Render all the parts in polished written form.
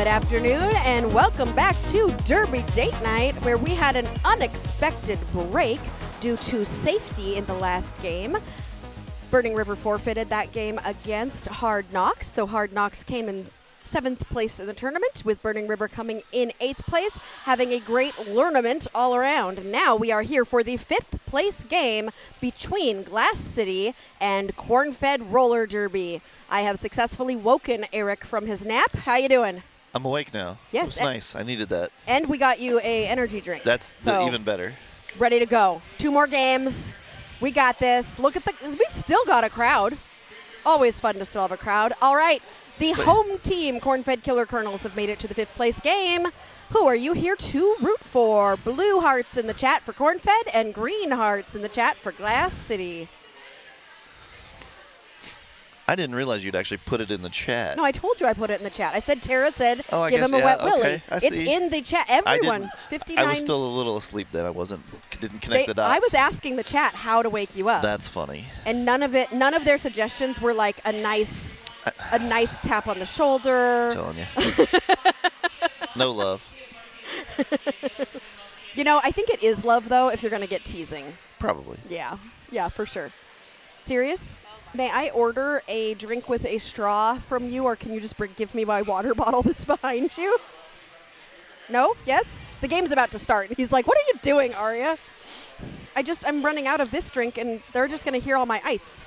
Good afternoon and welcome back to Derby Date Night, where we had an unexpected break due to safety in the last game. Burning River forfeited that game against Hard Knocks, so Hard Knocks came in 7th place in the tournament, with Burning River coming in 8th place, having a great tournament all around. Now we are here for the 5th place game between Glass City and Cornfed Roller Derby. I have successfully woken Eric from his nap. How you doing? I'm awake now. Yes. It's nice. I needed that. And we got you a energy drink. That's even better. Ready to go. 2 more games. We got this. Look at we've still got a crowd. Always fun to still have a crowd. All right. The home team, Cornfed Killer Colonels, have made it to the 5th place game. Who are you here to root for? Blue hearts in the chat for Cornfed and green hearts in the chat for Glass City. I didn't realize you'd actually put it in the chat. No, I told you I put it in the chat. I said Tara said give him a yeah, wet okay, willy. It's in the chat. Everyone. 59. I was still a little asleep then. I didn't connect the dots. I was asking the chat how to wake you up. That's funny. And none of their suggestions were like a nice tap on the shoulder. I'm telling you. No love. You know, I think it is love, though, if you're going to get teasing. Probably. Yeah, for sure. Serious? May I order a drink with a straw from you, or can you just give me my water bottle that's behind you? No? Yes? The game's about to start. He's like, what are you doing, Aria? I'm running out of this drink, and they're just going to hear all my ice.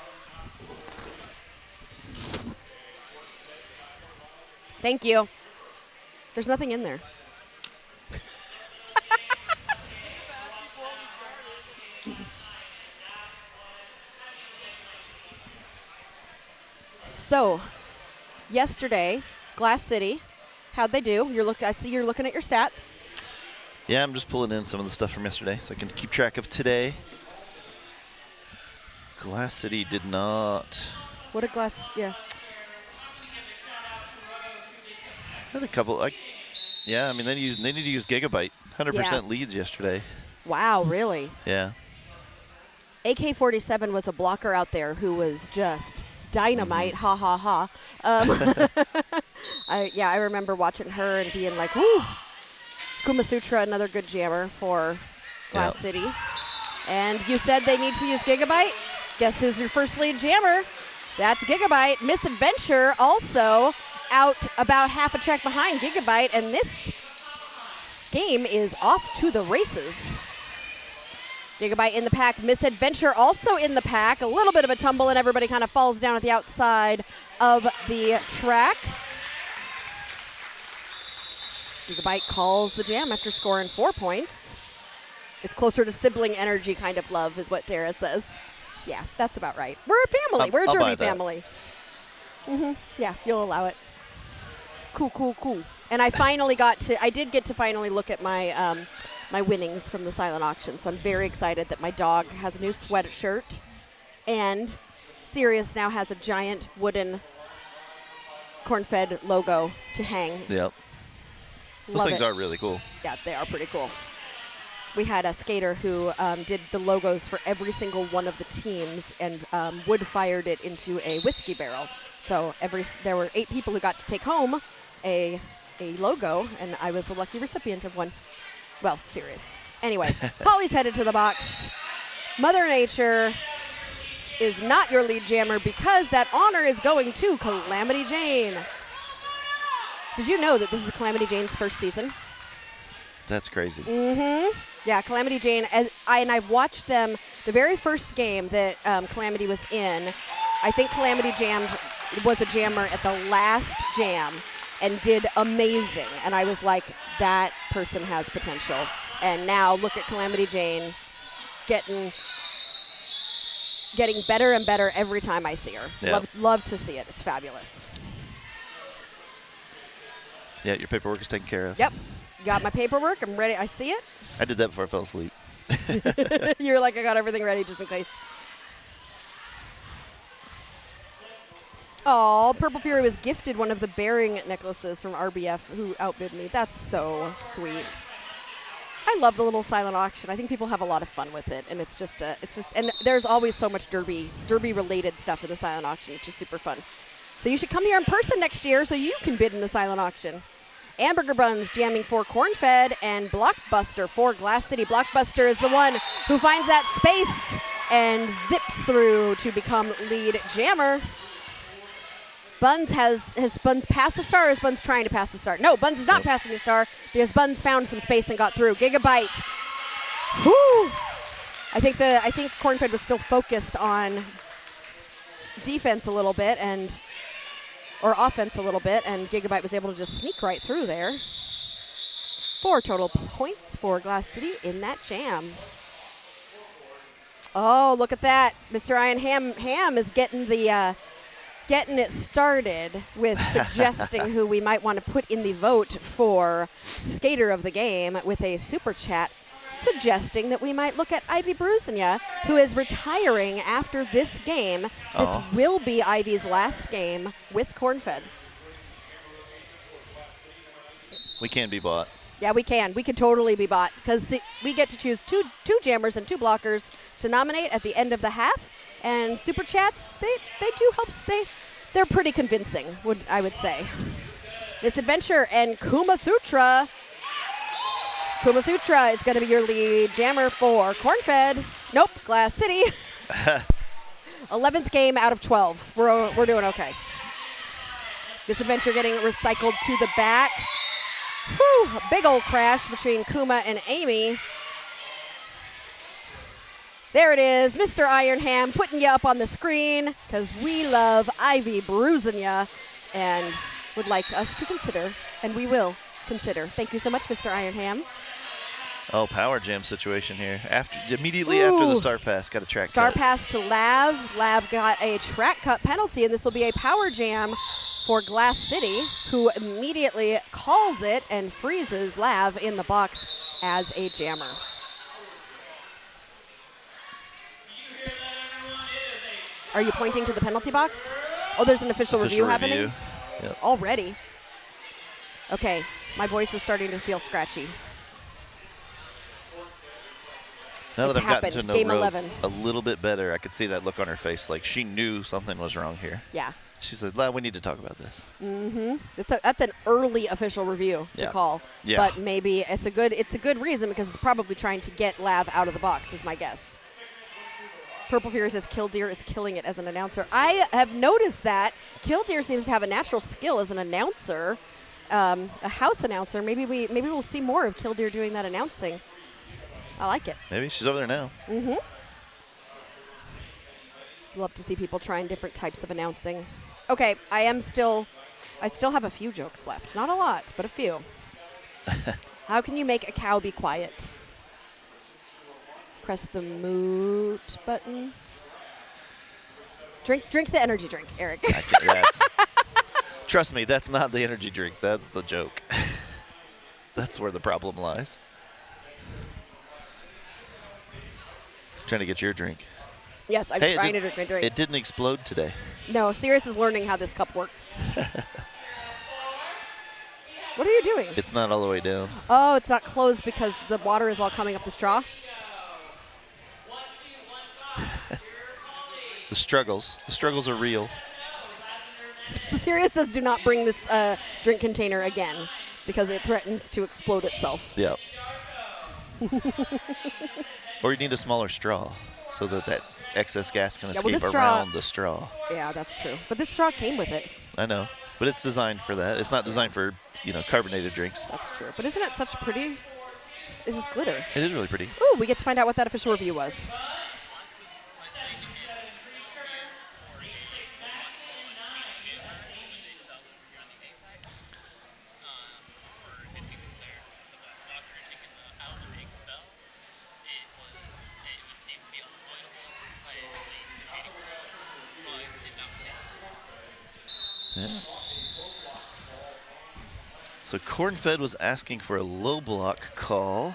Thank you. There's nothing in there. So, yesterday, Glass City, how'd they do? I see you're looking at your stats. Yeah, I'm just pulling in some of the stuff from yesterday so I can keep track of today. Glass City did not. What a yeah. Had a couple, yeah, I mean, they need to use Gigabyte. 100% leads yesterday. Wow, really? Yeah. AK-47 was a blocker out there who was just dynamite, ha ha ha. I remember watching her and being like, woo. Kumasutra, another good jammer for Glass City. And you said they need to use Gigabyte. Guess who's your first lead jammer? That's Gigabyte. Misadventure also out about half a track behind Gigabyte, and this game is off to the races. Gigabyte in the pack, Misadventure also in the pack. A little bit of a tumble, and everybody kind of falls down at the outside of the track. Gigabyte calls the jam after scoring 4 points. It's closer to sibling energy kind of love is what Dara says. Yeah, that's about right. We're a family. We're a Derby family. Yeah, you'll allow it. Cool. And I did get to finally look at my my winnings from the silent auction. So I'm very excited that my dog has a new sweatshirt, and Sirius now has a giant wooden Cornfed logo to hang. Yep. Those things are really cool. Yeah, they are pretty cool. We had a skater who did the logos for every single one of the teams and wood-fired it into a whiskey barrel. So there were 8 people who got to take home a logo, and I was the lucky recipient of one. Well, serious. Anyway, Polly's headed to the box. Mother Nature is not your lead jammer because that honor is going to Calamity Jane. Did you know that this is Calamity Jane's first season? That's crazy. Yeah, Calamity Jane, and I've watched them, the very first game that Calamity was in. I think Calamity was a jammer at the last jam and did amazing. And I was like, that person has potential. And now look at Calamity Jane getting better and better every time I see her. Yep. Love to see it. It's fabulous. Yeah, your paperwork is taken care of. Yep. Got my paperwork. I'm ready. I see it. I did that before I fell asleep. You're like, I got everything ready just in case. Oh, Purple Fury was gifted one of the bearing necklaces from RBF who outbid me. That's so sweet. I love the little silent auction. I think people have a lot of fun with it, and it's just, and there's always so much derby-related stuff in the silent auction, which is super fun. So you should come here in person next year so you can bid in the silent auction. Hamburger Buns jamming for Cornfed, and Blockbuster for Glass City. Blockbuster is the one who finds that space and zips through to become lead jammer. Buns has Buns passed the star, or is Buns trying to pass the star? No, Buns is not passing the star because Buns found some space and got through. Gigabyte. Whoo! I think Cornfed was still focused on defense a little bit or offense a little bit, and Gigabyte was able to just sneak right through there. 4 total points for Glass City in that jam. Oh, look at that. Mr. Iron Ham is getting it started with suggesting who we might want to put in the vote for Skater of the Game with a super chat suggesting that we might look at Ivy Brusenia, who is retiring after this game. This will be Ivy's last game with Cornfed. We can be bought. Yeah, we can. We could totally be bought because we get to choose two jammers and 2 blockers to nominate at the end of the half. And super chats, they do help. They're pretty convincing, I would say. Misadventure and Kuma Sutra. Kuma Sutra is going to be your lead jammer for Cornfed. Nope, Glass City. 11th game out of 12. We're doing okay. Misadventure getting recycled to the back. Whew, a big old crash between Kuma and Amy. There it is, Mr. Iron Ham putting you up on the screen because we love Ivy Brusenia and would like us to consider, and we will consider. Thank you so much, Mr. Iron Ham. Oh, power jam situation here. Immediately after the star pass, got a track star cut. Pass to Lav. Lav got a track cut penalty, and this will be a power jam for Glass City, who immediately calls it and freezes Lav in the box as a jammer. Are you pointing to the penalty box? Oh, there's an official review happening? Yep. Already? Okay, my voice is starting to feel scratchy. Now that It's I've gotten happened. to know Game Rove 11. a little bit better, I could see that look on her face, like she knew something was wrong here. Yeah. She said, "We need to talk about this." Mm-hmm. That's an early official review to call. Yeah. But maybe it's a good reason because it's probably trying to get Lav out of the box, is my guess. Purple Fury says Killdeer is killing it as an announcer. I have noticed that Killdeer seems to have a natural skill as an announcer, a house announcer. Maybe we'll see more of Killdeer doing that announcing. I like it. Maybe she's over there now. Mm-hmm. Love to see people trying different types of announcing. Okay, I still have a few jokes left. Not a lot, but a few. How can you make a cow be quiet? Press the mute button. Drink the energy drink, Eric. Yes. Trust me, that's not the energy drink. That's the joke. That's where the problem lies. Trying to get your drink. Yes, I'm trying to drink my drink. It didn't explode today. No, Sirius is learning how this cup works. What are you doing? It's not all the way down. Oh, it's not closed because the water is all coming up the straw? The struggles are real. Sirius says do not bring this drink container again because it threatens to explode itself. Yep. Or you need a smaller straw so that excess gas can escape around the straw. Yeah, that's true. But this straw came with it. I know, but it's designed for that. It's not designed for, carbonated drinks. That's true. But isn't it such pretty? It is glitter. It is really pretty. Ooh, we get to find out what that official review was. Yeah. So Cornfed was asking for a low block call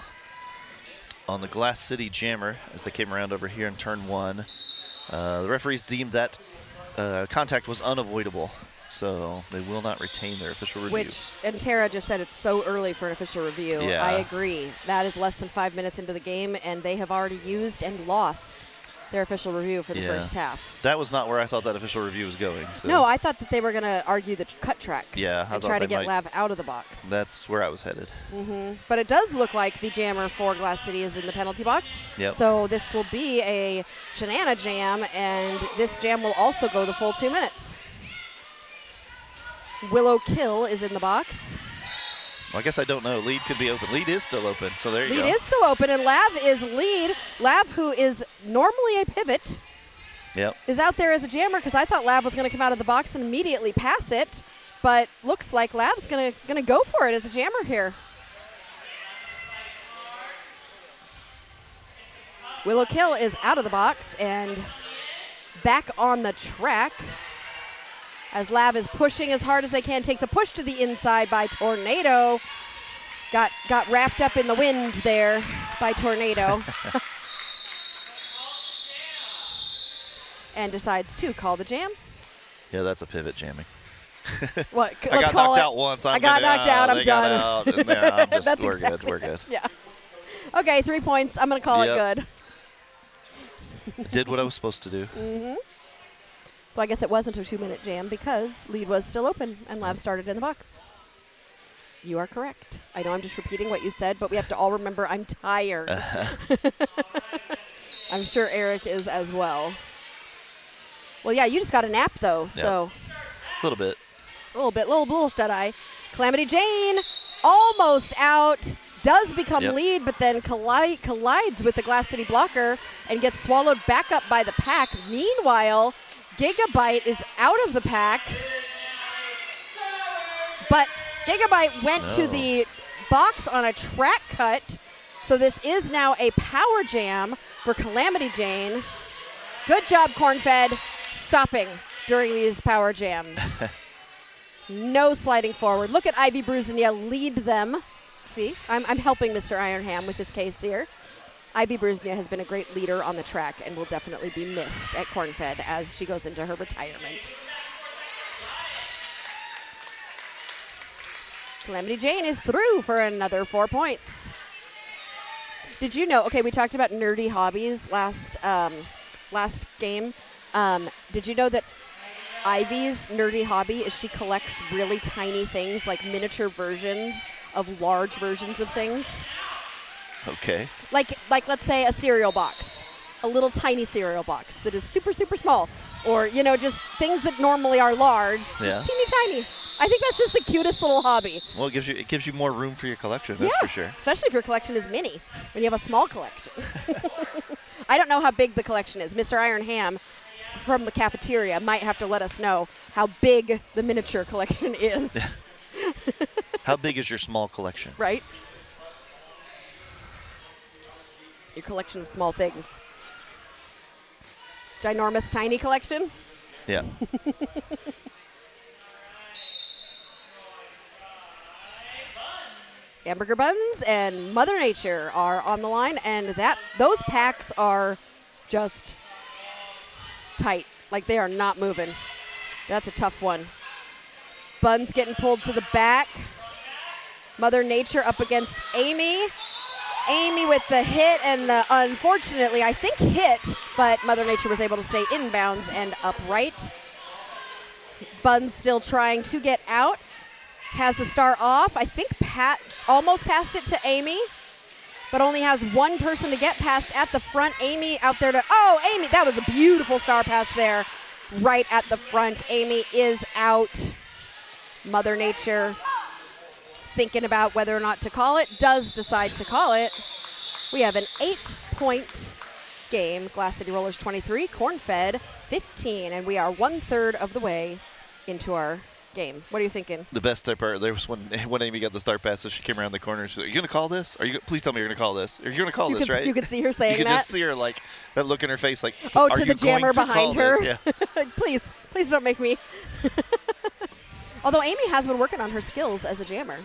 on the Glass City jammer as they came around over here in turn 1. The referees deemed that contact was unavoidable, so they will not retain their official review. And Tara just said it's so early for an official review. Yeah. I agree. That is less than 5 minutes into the game, and they have already used and lost their official review for the Yeah. first half. That was not where I thought that official review was going. So. No, I thought that they were going to argue the cut track. Yeah, I and thought try to they get might. Lav out of the box. That's where I was headed. But it does look like the jammer for Glass City is in the penalty box. Yep. So this will be a Shenana jam, and this jam will also go the full 2 minutes. Willow Kill is in the box. Well, I guess I don't know. Lead could be open. Lead is still open, so there you go. Lead is still open, and Lav is lead. Lav, who is normally a pivot, Yep. is out there as a jammer, because I thought Lav was going to come out of the box and immediately pass it, but looks like Lav's going to go for it as a jammer here. Willow Kill is out of the box and back on the track as Lav is pushing as hard as they can. Takes a push to the inside by Tornado. Got wrapped up in the wind there by Tornado. And decides to call the jam. Yeah, that's a pivot jamming. What? I got knocked out once. I got knocked out. I'm done. Out, and yeah, I'm just, That's we're exactly good. We're good. Yeah. Okay, 3 points. I'm going to call it good. Did what I was supposed to do. So I guess it wasn't a 2-minute jam because lead was still open and Lav started in the box. You are correct. I know I'm just repeating what you said, but we have to all remember I'm tired. I'm sure Eric is as well. Well, yeah, you just got a nap, though, so. A little bit. Little bullshit eye. Calamity Jane almost out. Does become lead, but then collides with the Glass City blocker and gets swallowed back up by the pack. Meanwhile, Gigabyte is out of the pack, but Gigabyte went to the box on a track cut, so this is now a power jam for Calamity Jane. Good job, Cornfed, stopping during these power jams. No sliding forward. Look at Ivy Bruznia lead them. See, I'm helping Mr. Ironham with his case here. Ivy Bruznia has been a great leader on the track and will definitely be missed at Cornfed as she goes into her retirement. Calamity Jane is through for another 4 points. Did you know, okay, we talked about nerdy hobbies last game. Did you know that Ivy's nerdy hobby is she collects really tiny things, like miniature versions of large versions of things? Okay. Like let's say a cereal box, a little tiny cereal box that is super, super small. Or, you know, just things that normally are large, just teeny tiny. I think that's just the cutest little hobby. Well, it gives you more room for your collection, that's for sure. Especially if your collection is mini, when you have a small collection. I don't know how big the collection is. Mr. Ironham from the cafeteria might have to let us know how big the miniature collection is. How big is your small collection? Right? Your collection of small things. Ginormous tiny collection? Yeah. Hamburger Buns and Mother Nature are on the line, and those packs are just tight. Like, they are not moving. That's a tough one. Buns getting pulled to the back. Mother Nature up against Amy. Amy with the hit and the, unfortunately, I think hit, but Mother Nature was able to stay inbounds and upright. Buns still trying to get out. Has the star off. I think Pat almost passed it to Amy, but only has one person to get past at the front. Amy out there Amy, that was a beautiful star pass there, right at the front. Amy is out. Mother Nature thinking about whether or not to call it, does decide to call it. We have an 8-point game. Glass City Rollers 23, Cornfed 15, and we are 1/3 of the way into our game. What are you thinking? The best part, there was when Amy got the start pass, so she came around the corner. She's like, "Are you going to call this? Please tell me you're going to call this. Are you going to call this, right?" You could see her saying that. You could just see her, like, that look in her face, like, oh, are to you the jammer going to behind call her. this? Yeah. Please don't make me. Although Amy has been working on her skills as a jammer.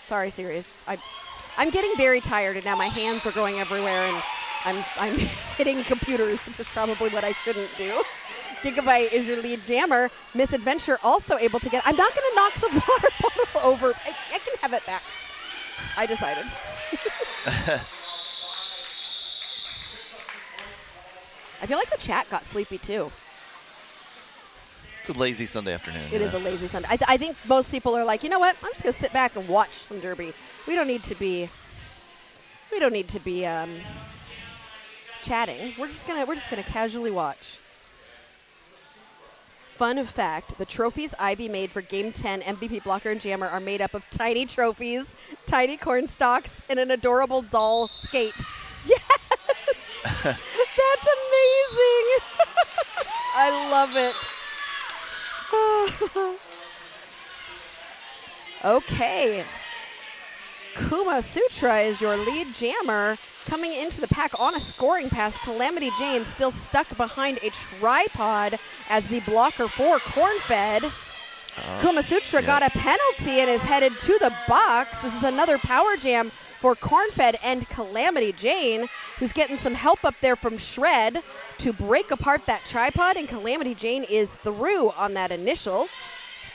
Sorry, Sirius. I'm getting very tired, and now my hands are going everywhere, and I'm hitting computers, which is probably what I shouldn't do. Gigabyte is your lead jammer. Misadventure also able to get. I'm not going to knock the water bottle over. I can have it back. I decided. I feel like the chat got sleepy too. It's a lazy Sunday afternoon. It is a lazy Sunday. I think most people are like, you know what? I'm just gonna sit back and watch some derby. We don't need to be chatting. We're just gonna casually watch. Fun fact, the trophies Ivy made for Game 10 MVP Blocker and Jammer are made up of tiny trophies, tiny corn stalks, and an adorable doll skate. Yes! That's amazing! I love it. Okay. Kuma Sutra is your lead jammer. Coming into the pack on a scoring pass, Calamity Jane still stuck behind a tripod as the blocker for Cornfed. Kuma Sutra got a penalty and is headed to the box. This is another power jam for Cornfed and Calamity Jane, who's getting some help up there from Shred to break apart that tripod, and Calamity Jane is through on that initial.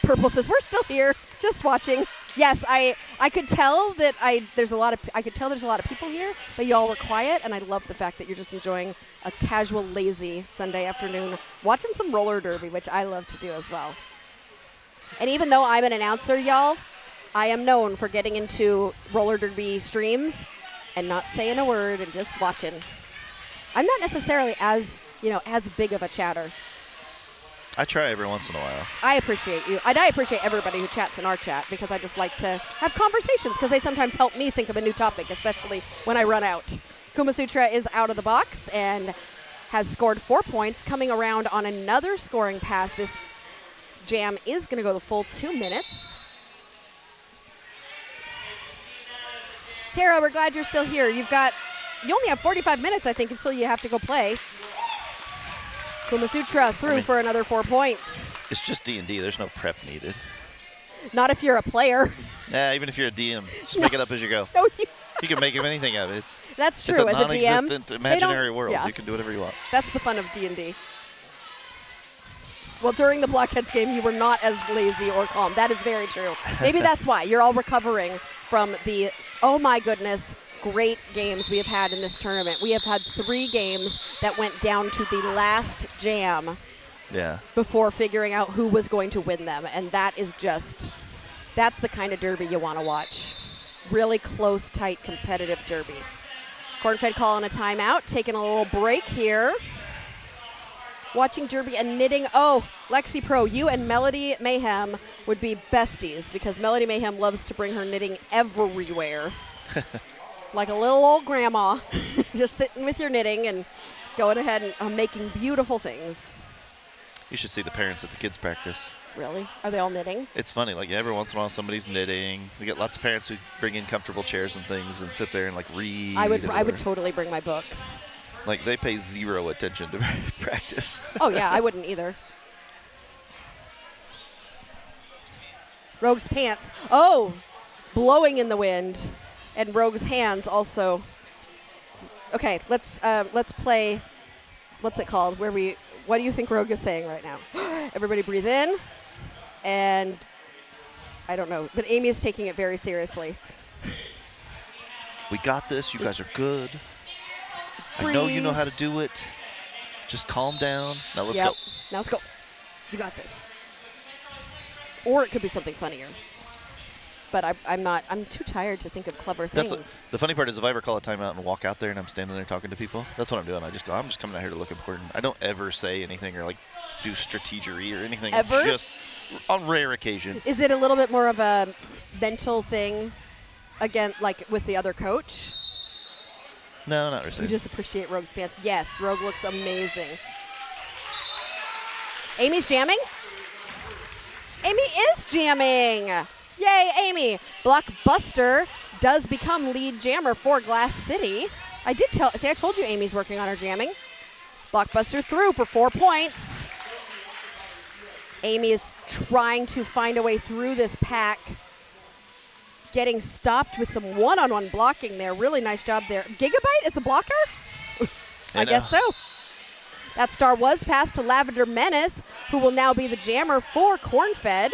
Purple says, we're still here, just watching. Yes, I could tell that there's a lot of people here, but y'all were quiet, and I love the fact that you're just enjoying a casual, lazy Sunday afternoon, watching some roller derby, which I love to do as well. And even though I'm an announcer, y'all, I am known for getting into roller derby streams and not saying a word and just watching. I'm not necessarily as big of a chatter. I try every once in a while. I appreciate you. And I appreciate everybody who chats in our chat, because I just like to have conversations, because they sometimes help me think of a new topic, especially when I run out. Kuma Sutra is out of the box and has scored 4 points, coming around on another scoring pass. This jam is going to go the full 2 minutes. Tara, we're glad you're still here. You only have 45 minutes, I think, until you have to go play. Kuma Sutra through for another 4 points. It's just D&D. There's no prep needed. Not if you're a player. Yeah, even if you're a DM. Just make it up as you go. No, you can make anything of it. That's true. It's As a DM, non-existent imaginary world. Yeah. You can do whatever you want. That's the fun of D&D. Well, during the Blockheads game, you were not as lazy or calm. That is very true. Maybe that's why. You're all recovering from the, oh my goodness, great games we have had in this tournament. We have had 3 games that went down to the last jam before figuring out who was going to win them. And that's the kind of derby you want to watch. Really close, tight, competitive derby. Cornfed calling a timeout, taking a little break here. Watching derby and knitting. Oh, Lexi Pro, you and Melody Mayhem would be besties, because Melody Mayhem loves to bring her knitting everywhere. Like a little old grandma, just sitting with your knitting and going ahead and making beautiful things. You should see the parents at the kids' practice. Really? Are they all knitting? It's funny. Like, every once in a while, somebody's knitting. We get lots of parents who bring in comfortable chairs and things and sit there and, like, read. I would totally bring my books. Like, they pay zero attention to practice. Oh, yeah, I wouldn't either. Rogue's pants. Oh, blowing in the wind. And Rogue's hands also. Okay, let's play. What's it called? What do you think Rogue is saying right now? Everybody breathe in. And I don't know, but Amy is taking it very seriously. We got this. You guys are good. Breathe. I know you know how to do it. Just calm down. Now let's go. Now let's go. You got this. Or it could be something funnier. But I'm too tired to think of clever things. The funny part is, if I ever call a timeout and walk out there and I'm standing there talking to people, that's what I'm doing. I'm just coming out here to look important. I don't ever say anything or like do strategery or anything. Ever? Just on rare occasion. Is it a little bit more of a mental thing, again, like with the other coach? No, not really. You just appreciate Rogue's pants. Yes, Rogue looks amazing. Amy's jamming? Amy is jamming. Yay, Amy. Blockbuster does become lead jammer for Glass City. I told you Amy's working on her jamming. Blockbuster through for 4 points. Amy is trying to find a way through this pack. Getting stopped with some one-on-one blocking there. Really nice job there. Gigabyte is a blocker? I guess so. That star was passed to Lavender Menace, who will now be the jammer for Cornfed.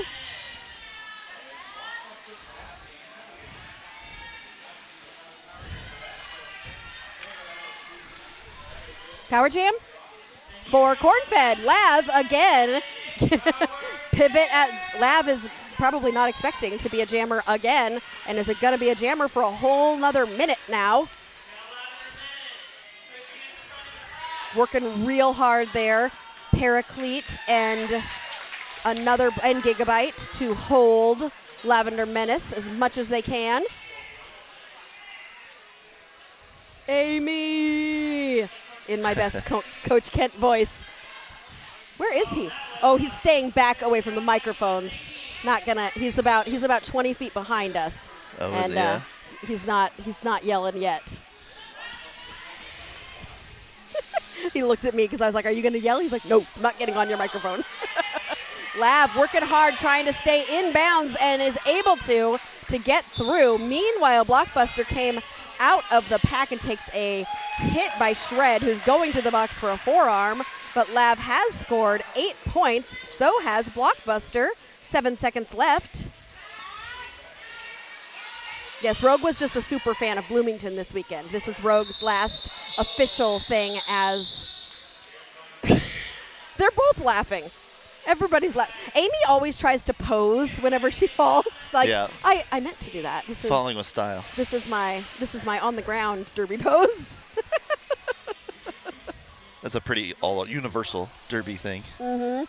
Power jam for Cornfed. Lav again. Pivot at Lav is probably not expecting to be a jammer again. And is it going to be a jammer for a whole nother minute now? Working real hard there. Paraclete and Gigabyte to hold Lavender Menace as much as they can. Amy, in my best Coach Kent voice. Where is he? Oh, he's staying back away from the microphones. Not gonna. He's about 20 feet behind us, Oh, and yeah. he's not yelling yet. He looked at me because I was like, "Are you gonna yell?" He's like, "No, I'm not getting on your microphone." Lav working hard, trying to stay in bounds, and is able to get through. Meanwhile, Blockbuster came out of the pack and takes a hit by Shred, who's going to the box for a forearm. But Lav has scored 8 points. So has Blockbuster. 7 seconds left. Yes, Rogue was just a super fan of Bloomington this weekend. This was Rogue's last official thing as they're both laughing. Everybody's laughing. Amy always tries to pose whenever she falls. Like, Yeah. I meant to do that. This Falling with style. This is my on the ground derby pose. That's a pretty all universal derby thing. Mm-hmm.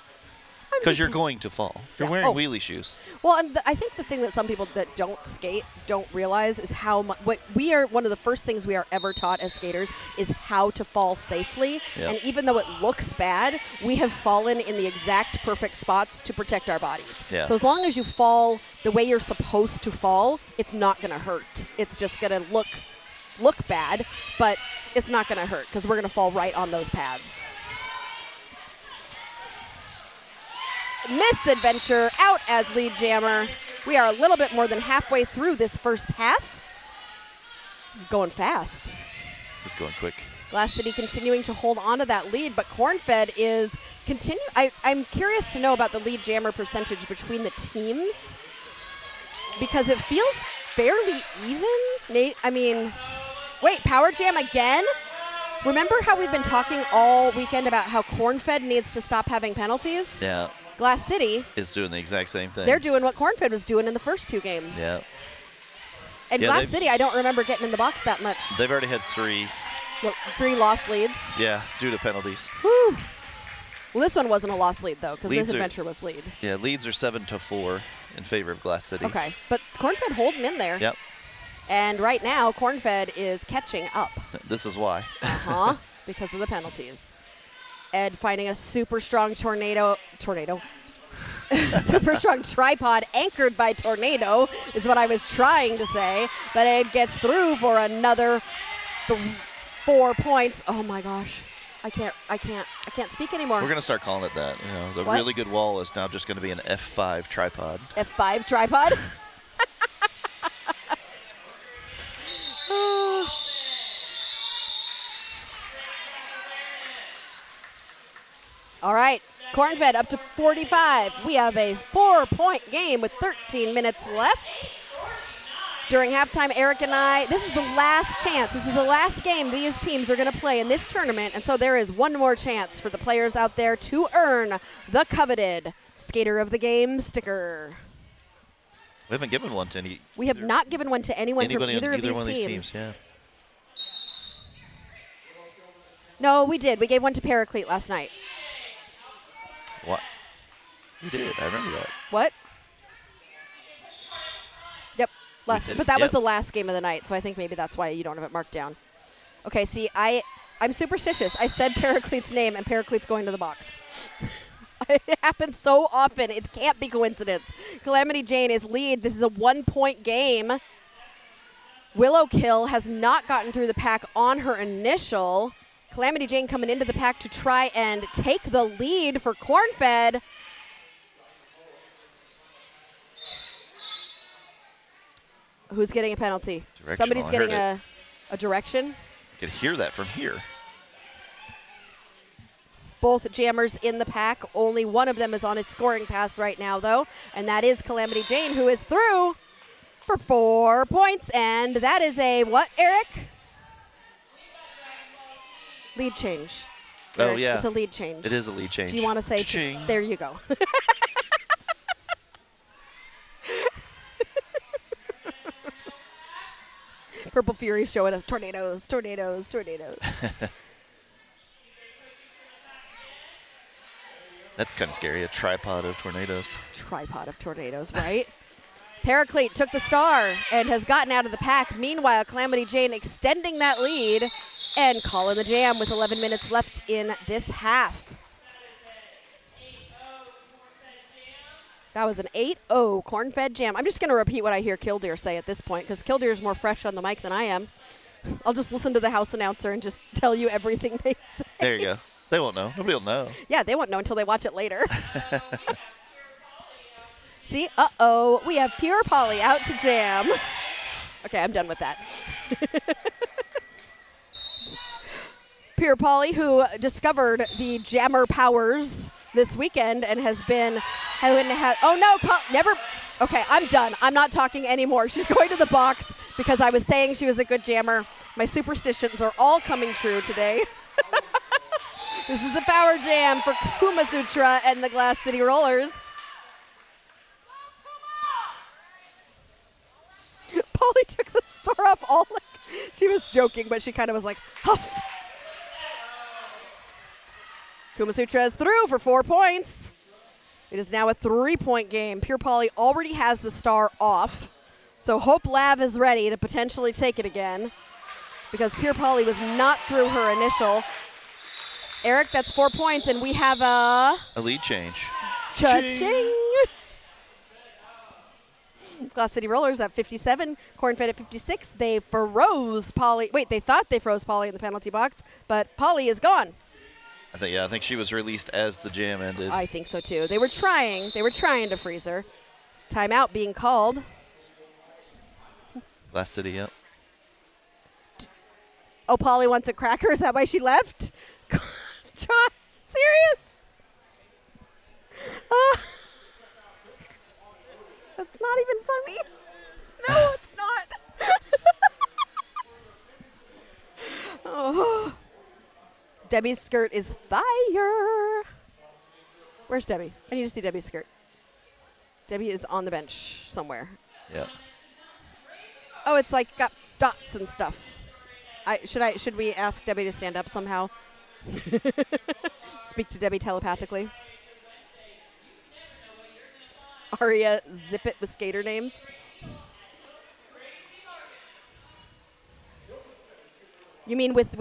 Because you're going to fall. You're wearing wheelie shoes. Well, and I think the thing that some people that don't skate don't realize is how much. What we are, one of the first things we are ever taught as skaters is how to fall safely. Yep. And even though it looks bad, we have fallen in the exact perfect spots to protect our bodies. Yeah. So as long as you fall the way you're supposed to fall, it's not going to hurt. It's just going to look bad, but it's not going to hurt because we're going to fall right on those pads. Misadventure out as lead jammer. We are a little bit more than halfway through this first half. This is going fast. It's going quick. Glass City continuing to hold on to that lead, but Cornfed is I'm curious to know about the lead jammer percentage between the teams because it feels fairly even. I mean, wait, Power Jam again? Remember how we've been talking all weekend about how Cornfed needs to stop having penalties? Yeah. Glass City is doing the exact same thing. They're doing what Cornfed was doing in the first 2 games. Yeah. And Yeah, Glass City, I don't remember getting in the box that much. They've already had 3. Well, 3 lost leads. Yeah, due to penalties. Whew. Well, this one wasn't a lost lead, though, because Leads Misadventure was lead. Yeah, leads are 7-4 in favor of Glass City. Okay, but Cornfed holding in there. Yep. And right now, Cornfed is catching up. This is why. Uh-huh, because of the penalties. Ed finding a super strong tornado. Super strong tripod anchored by Tornado is what I was trying to say. But Ed gets through for another 4 points. Oh my gosh. I can't speak anymore. We're going to start calling it that. You know, the What? really good wall is now just going to be an F5 tripod. F5 tripod. All right, Cornfed up to 45. We have a 4-point game with 13 minutes left. During halftime, Eric and I, this is the last chance. This is the last game these teams are going to play in this tournament. And so there is one more chance for the players out there to earn the coveted Skater of the Game sticker. We haven't given one to any. We have not given one to anyone from either of these one teams. Of these teams. Yeah. No, we did. We gave one to Paraclete last night. What? We did. I remember that. What? Yep. did. But that was Yep. the last game of the night, so I think maybe that's why you don't have it marked down. Okay, see, I'm superstitious. I said Paraclete's name, and Paraclete's going to the box. It happens so often. It can't be coincidence. Calamity Jane is lead. This is a 1-point game. Willow Kill has not gotten through the pack on her initial. Calamity Jane coming into the pack to try and take the lead for Cornfed. Who's getting a penalty? Somebody's getting a direction. I could hear that from here. Both jammers in the pack. Only one of them is on his scoring pass right now, though, and that is Calamity Jane, who is through for 4 points. And that is a what, Eric? Lead change. Oh, Eric. yeah. It's a lead change. It is a lead change. Do you want to say? There you go. Purple Fury showing us tornadoes, tornadoes, tornadoes. That's kind of scary, a tripod of tornadoes. Tripod of tornadoes, right? Paraclete took the star and has gotten out of the pack. Meanwhile, Calamity Jane extending that lead and calling the jam with 11 minutes left in this half. That was an 8-0 Cornfed jam. I'm just going to repeat what I hear Killdeer say at this point because Killdeer is more fresh on the mic than I am. I'll just listen to the house announcer and just tell you everything they say. There you go. They won't know. Nobody will know. Yeah, they won't know until they watch it later. See? Uh-oh. We have Pure Polly out to jam. Okay, I'm done with that. Pure Polly, who discovered the jammer powers this weekend and has been oh no, never. Okay, I'm done. I'm not talking anymore. She's going to the box because I was saying she was a good jammer. My superstitions are all coming true today. This is a power jam for Kuma Sutra and the Glass City Rollers. Polly took the star off all she was joking, but she kind of was like, huff. Kuma Sutra is through for 4 points. It is now a 3-point game. Pure Polly already has the star off. So Hope Lav is ready to potentially take it again because Pure Polly was not through her initial. Eric, that's 4 points, and we have a lead change. Cha-ching. Glass City Rollers at 57, Cornfed at 56. They froze Polly. Wait, they thought they froze Polly in the penalty box, but Polly is gone. I think she was released as the jam ended. I think so too. They were trying to freeze her. Timeout being called. Glass City, yep. Oh, Polly wants a cracker. Is that why she left? Serious? That's not even funny. No, it's not. Oh. Debbie's skirt is fire. Where's Debbie? I need to see Debbie's skirt. Debbie is on the bench somewhere. Yeah. Oh, it's like got dots and stuff. Should we ask Debbie to stand up somehow? Speak to Debbie telepathically. Aria, zip it with skater names. You mean with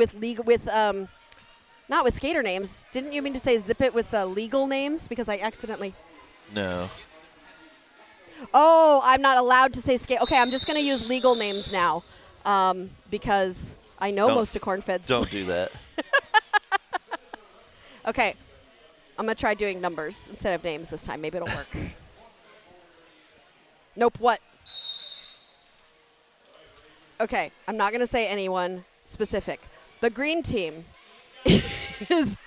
not with skater names? Didn't you mean to say zip it with legal names? Because I accidentally. No. Oh, I'm not allowed to say skate. Okay, I'm just going to use legal names now because I know most of Cornfed's. Don't do that. Okay, I'm going to try doing numbers instead of names this time. Maybe it'll work. Nope, what? Okay, I'm not going to say anyone specific. The green team is if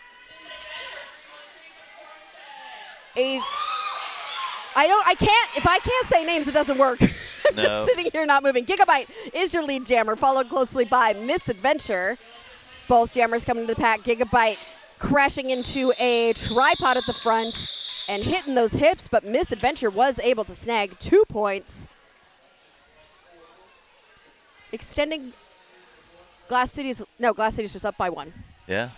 I can't say names, it doesn't work. I'm just sitting here not moving. Gigabyte is your lead jammer, followed closely by Misadventure. Both jammers coming to the pack. Gigabyte crashing into a tripod at the front and hitting those hips, but Misadventure was able to snag 2 points. Extending Glass City's just up by 1. Yeah.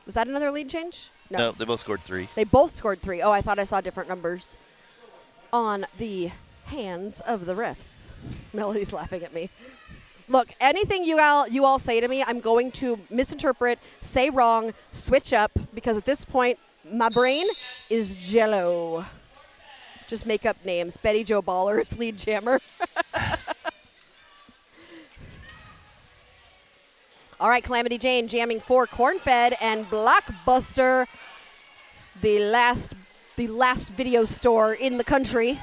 Was that another lead change? No, they both scored 3. They both scored 3. Oh, I thought I saw different numbers on the hands of the refs. Melody's laughing at me. Look, anything you all say to me, I'm going to misinterpret, say wrong, switch up, because at this point, my brain is jello. Just make up names. Betty Jo Baller is lead jammer. All right, Calamity Jane jamming for Cornfed and Blockbuster, the last video store in the country.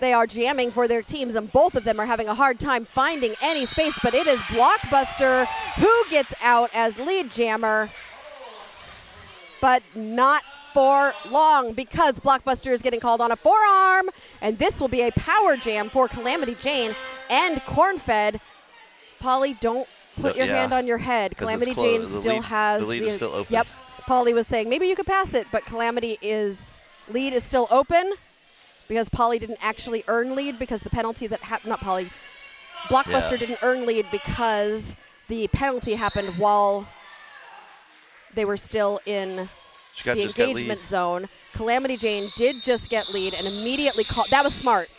They are jamming for their teams, and both of them are having a hard time finding any space, but it is Blockbuster who gets out as lead jammer, but not for long because Blockbuster is getting called on a forearm, and this will be a power jam for Calamity Jane and Cornfed. Polly, don't Put your hand on your head. Calamity Jane still has the lead is still open. Yep. Polly was saying maybe you could pass it, but lead is still open because Polly didn't actually earn lead because the penalty that happened. Not Polly. Blockbuster didn't earn lead because the penalty happened while they were still in the engagement zone. Calamity Jane did just get lead and immediately called. That was smart.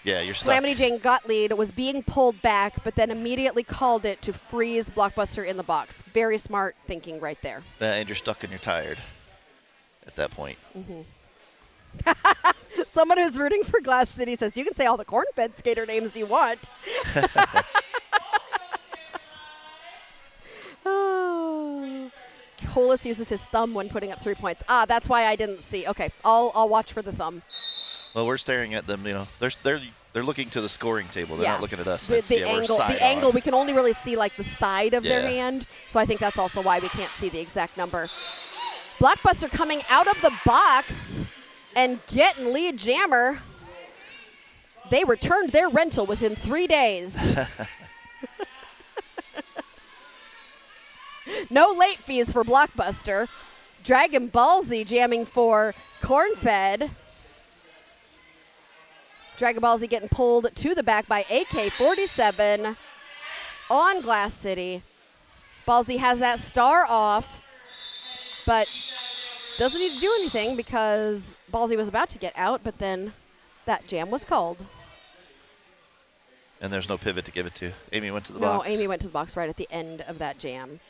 Yeah, you're stuck. Calamity Jane got lead, was being pulled back, but then immediately called it to freeze Blockbuster in the box. Very smart thinking right there. And you're stuck and you're tired at that point. Someone who's rooting for Glass City says, you can say all the Cornfed skater names you want. Oh. Hollis uses his thumb when putting up 3 points. That's why I didn't see. Okay, I'll watch for the thumb. Well, we're staring at them. You know, they're looking to the scoring table. They're not looking at us. The angle. We can only really see like the side of their hand. So I think that's also why we can't see the exact number. Blockbuster coming out of the box and getting lead jammer. They returned their rental within 3 days. No late fees for Blockbuster. Dragon Ball Z jamming for Cornfed. Dragon Ball Z getting pulled to the back by AK-47 on Glass City. Ball Z has that star off, but doesn't need to do anything because Ball Z was about to get out, but then that jam was called. And there's no pivot to give it to. Amy went to the box. No, Amy went to the box right at the end of that jam.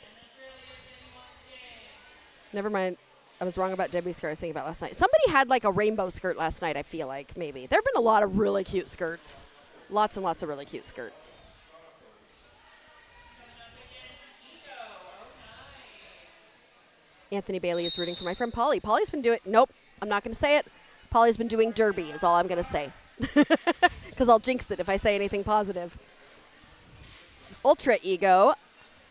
Never mind. I was wrong about Debbie's skirt I was thinking about last night. Somebody had like a rainbow skirt last night, I feel like, maybe. There have been a lot of really cute skirts. Lots and lots of really cute skirts. Anthony Bailey is rooting for my friend Polly. Polly's been doing, nope, I'm not going to say it. Polly's been doing derby is all I'm going to say. Because I'll jinx it if I say anything positive. Ultra Ego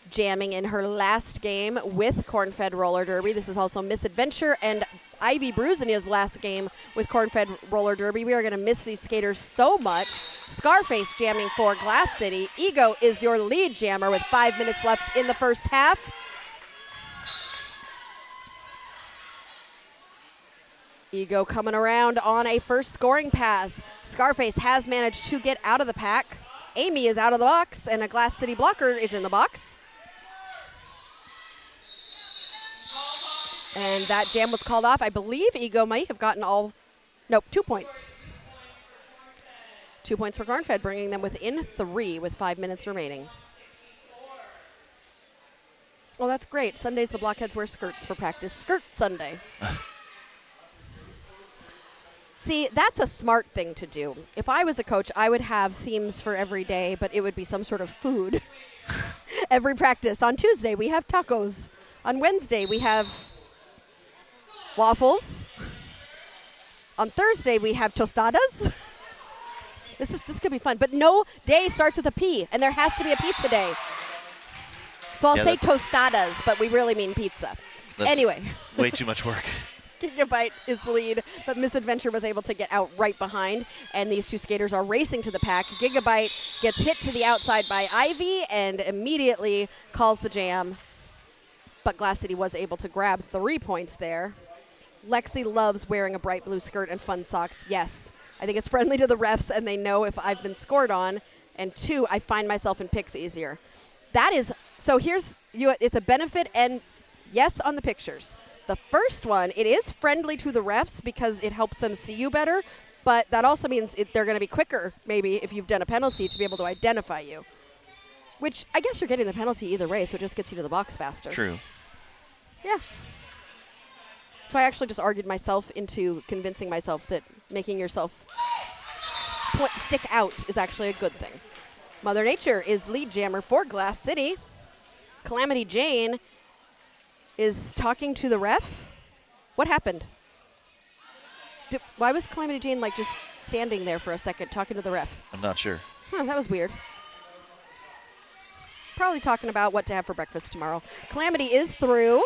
jamming in her last game with Cornfed Roller Derby. This is also Misadventure and Ivy Bruzinia's last game with Cornfed Roller Derby. We are going to miss these skaters so much. Scarface jamming for Glass City. Ego is your lead jammer with 5 minutes left in the first half. Ego coming around on a first scoring pass. Scarface has managed to get out of the pack. Amy is out of the box, and a Glass City blocker is in the box. And that jam was called off. I believe Ego might have gotten 2 points. 2 points for Cornfed, bringing them within 3 with 5 minutes remaining. Oh, that's great. Sundays the blockheads wear skirts for practice. Skirt Sunday. See, that's a smart thing to do. If I was a coach, I would have themes for every day, but it would be some sort of food. Every practice. On Tuesday, we have tacos. On Wednesday, we have waffles. On Thursday, we have tostadas. This could be fun. But no day starts with a P, and there has to be a pizza day. So I'll say tostadas, but we really mean pizza. Anyway. Way too much work. Gigabyte is the lead, but Misadventure was able to get out right behind, and these two skaters are racing to the pack. Gigabyte gets hit to the outside by Ivy and immediately calls the jam, but Glass City was able to grab 3 points there. Lexi loves wearing a bright blue skirt and fun socks. Yes, I think it's friendly to the refs, and they know if I've been scored on, and 2, I find myself in picks easier. That is, so here's, it's a benefit, and yes, on the pictures. The first one, it is friendly to the refs because it helps them see you better, but that also means they're going to be quicker, maybe, if you've done a penalty to be able to identify you. Which, I guess you're getting the penalty either way, so it just gets you to the box faster. True. Yeah. So I actually just argued myself into convincing myself that making yourself stick out is actually a good thing. Mother Nature is lead jammer for Glass City. Calamity Jane is talking to the ref. What happened? Why was Calamity Jane like just standing there for a second talking to the ref? I'm not sure. That was weird. Probably talking about what to have for breakfast tomorrow. Calamity is through.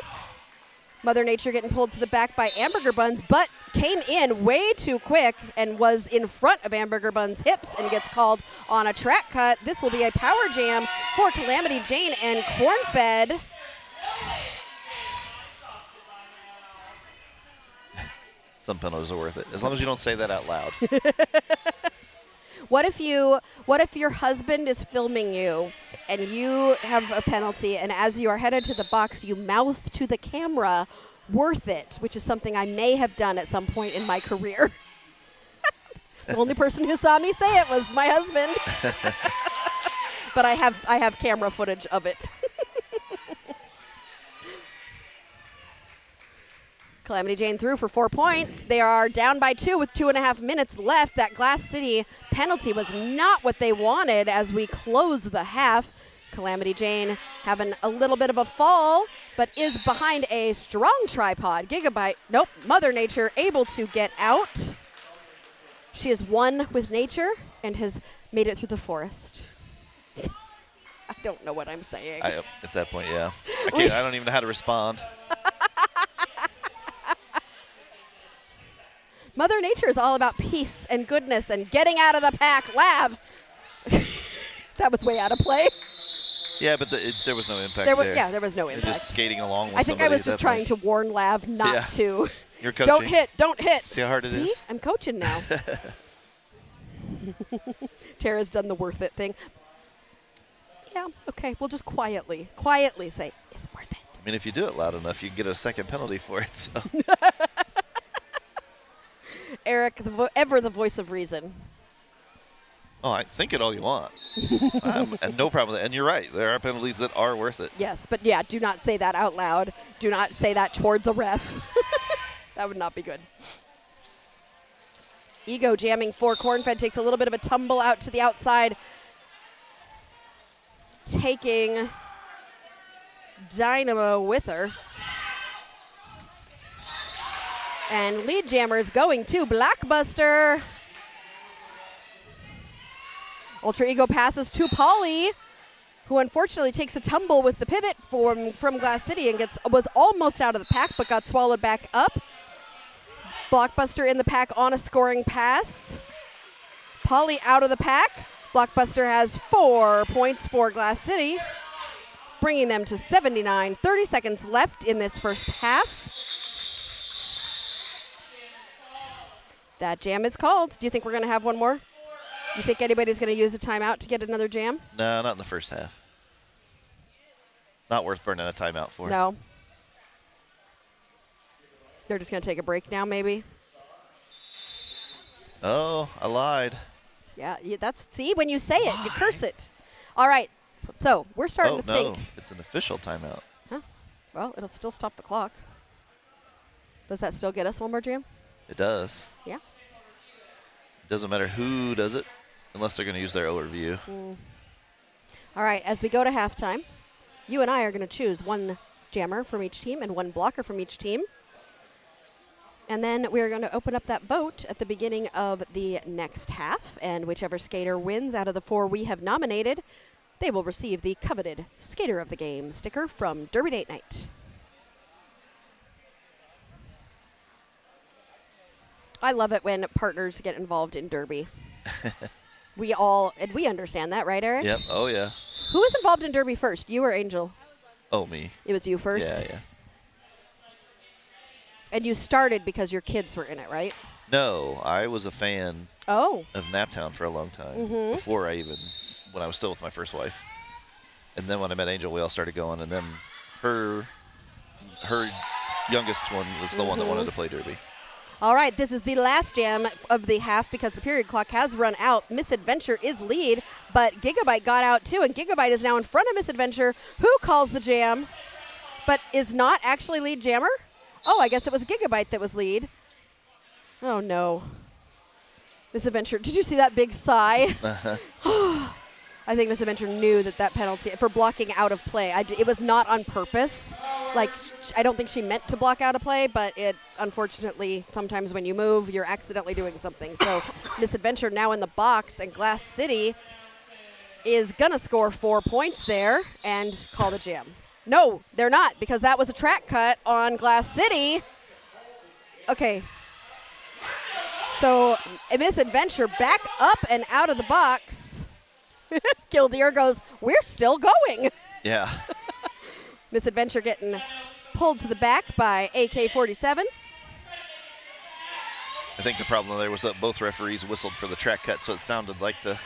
Mother Nature getting pulled to the back by Hamburger Buns, but came in way too quick and was in front of Hamburger Buns' hips and gets called on a track cut. This will be a power jam for Calamity Jane and Cornfed. Some penalties are worth it, as long as you don't say that out loud. What if your husband is filming you and you have a penalty, and as you are headed to the box, you mouth to the camera, "Worth it," which is something I may have done at some point in my career. The only person who saw me say it was my husband. But I have camera footage of it. Calamity Jane through for 4 points. They are down by 2 with 2.5 minutes left. That Glass City penalty was not what they wanted as we close the half. Calamity Jane having a little bit of a fall, but is behind a strong tripod. Mother Nature able to get out. She is one with nature and has made it through the forest. I don't know what I'm saying. At that point, yeah. I don't even know how to respond. Mother Nature is all about peace and goodness and getting out of the pack. Lav. That was way out of play. Yeah, but there was no impact there. Yeah, there was no impact. Just skating along with I think I was just trying to warn Lav not to. You're coaching. Don't hit. See how hard it is? I'm coaching now. Tara's done the worth it thing. Yeah, okay. We'll just quietly say, it's worth it. I mean, if you do it loud enough, you can get a second penalty for it. So. Eric, ever the voice of reason. Oh, I think it all you want. And no problem with that. And you're right. There are penalties that are worth it. Yes, but yeah, do not say that out loud. Do not say that towards a ref. That would not be good. Ego jamming for Cornfed, takes a little bit of a tumble out to the outside. Taking Dynamo with her. And lead jammers going to Blockbuster. Ultra Ego passes to Polly, who unfortunately takes a tumble with the pivot from Glass City and was almost out of the pack but got swallowed back up. Blockbuster in the pack on a scoring pass. Polly out of the pack. Blockbuster has 4 points for Glass City, bringing them to 79. 30 seconds left in this first half. That jam is called. Do you think we're going to have one more? You think anybody's going to use a timeout to get another jam? No, not in the first half. Not worth burning a timeout for. No. They're just going to take a break now, maybe? Oh, I lied. Yeah, see, when you say it, you curse it. All right, so we're starting to think. Oh, no, it's an official timeout. Huh? Well, it'll still stop the clock. Does that still get us one more jam? It does. Yeah. It doesn't matter who does it, unless they're going to use their overview. All right, as we go to halftime, you and I are going to choose one jammer from each team and one blocker from each team. And then we're going to open up that vote at the beginning of the next half. And whichever skater wins out of the 4 we have nominated, they will receive the coveted Skater of the Game sticker from Derby Date Night. I love it when partners get involved in Derby. We understand that, right, Eric? Yep. Oh, yeah. Who was involved in Derby first, you or Angel? Oh, me. It was you first? Yeah. And you started because your kids were in it, right? No, I was a fan of Naptown for a long time, before when I was still with my first wife. And then when I met Angel, we all started going, and then her youngest one was the one that wanted to play Derby. All right, this is the last jam of the half because the period clock has run out. Misadventure is lead, but Gigabyte got out too, and Gigabyte is now in front of Misadventure, who calls the jam, but is not actually lead jammer? Oh, I guess it was Gigabyte that was lead. Oh, no. Misadventure, did you see that big sigh? I think Misadventure knew that penalty for blocking out of play. It was not on purpose. Like, I don't think she meant to block out of play, but it, unfortunately, sometimes when you move, you're accidentally doing something. So Misadventure now in the box, and Glass City is going to score 4 points there and call the jam. No, they're not, because that was a track cut on Glass City. Okay. So Misadventure back up and out of the box. Killdeer goes, we're still going. Yeah. Misadventure getting pulled to the back by AK-47. I think the problem there was that both referees whistled for the track cut, so it sounded like the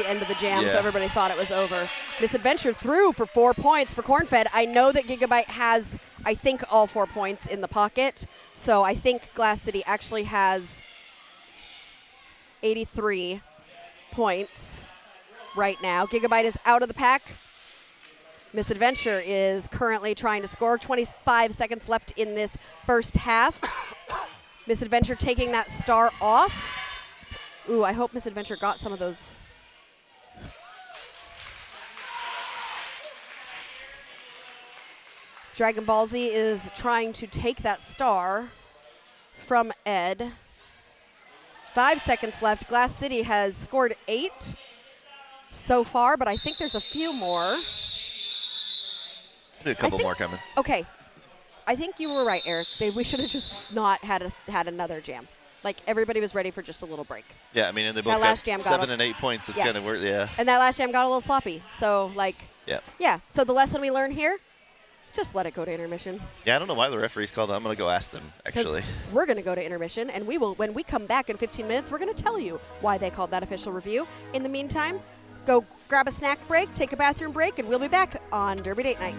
end of the jam, Yeah. so everybody thought it was over. Misadventure threw for 4 points for Cornfed. I know that Gigabyte has, I think, all 4 points in the pocket, so I think Glass City actually has 83 points right now. Gigabyte is out of the pack. Misadventure is currently trying to score. 25 seconds left in this first half. Misadventure taking that star off. Ooh, I hope Misadventure got some of those. Dragon Ball Z is trying to take that star from Ed. 5 seconds left. Glass City has scored 8 so far, but I think there's a few more. a couple more coming. Okay. I think you were right, Eric. We should have just not had another jam. Like, everybody was ready for just a little break. Yeah, I mean, and they both That last got jam 7 and 8 points. It's Yeah. kind of weird, yeah. And that last jam got a little sloppy. So, like, Yep. yeah. So the lesson we learned here, just let it go to intermission. Yeah, I don't know why the referees called it. I'm going to go ask them, actually. We're going to go to intermission, and we will, when we come back in 15 minutes, we're going to tell you why they called that official review. In the meantime, go grab a snack break, take a bathroom break, and we'll be back on Derby Date Night.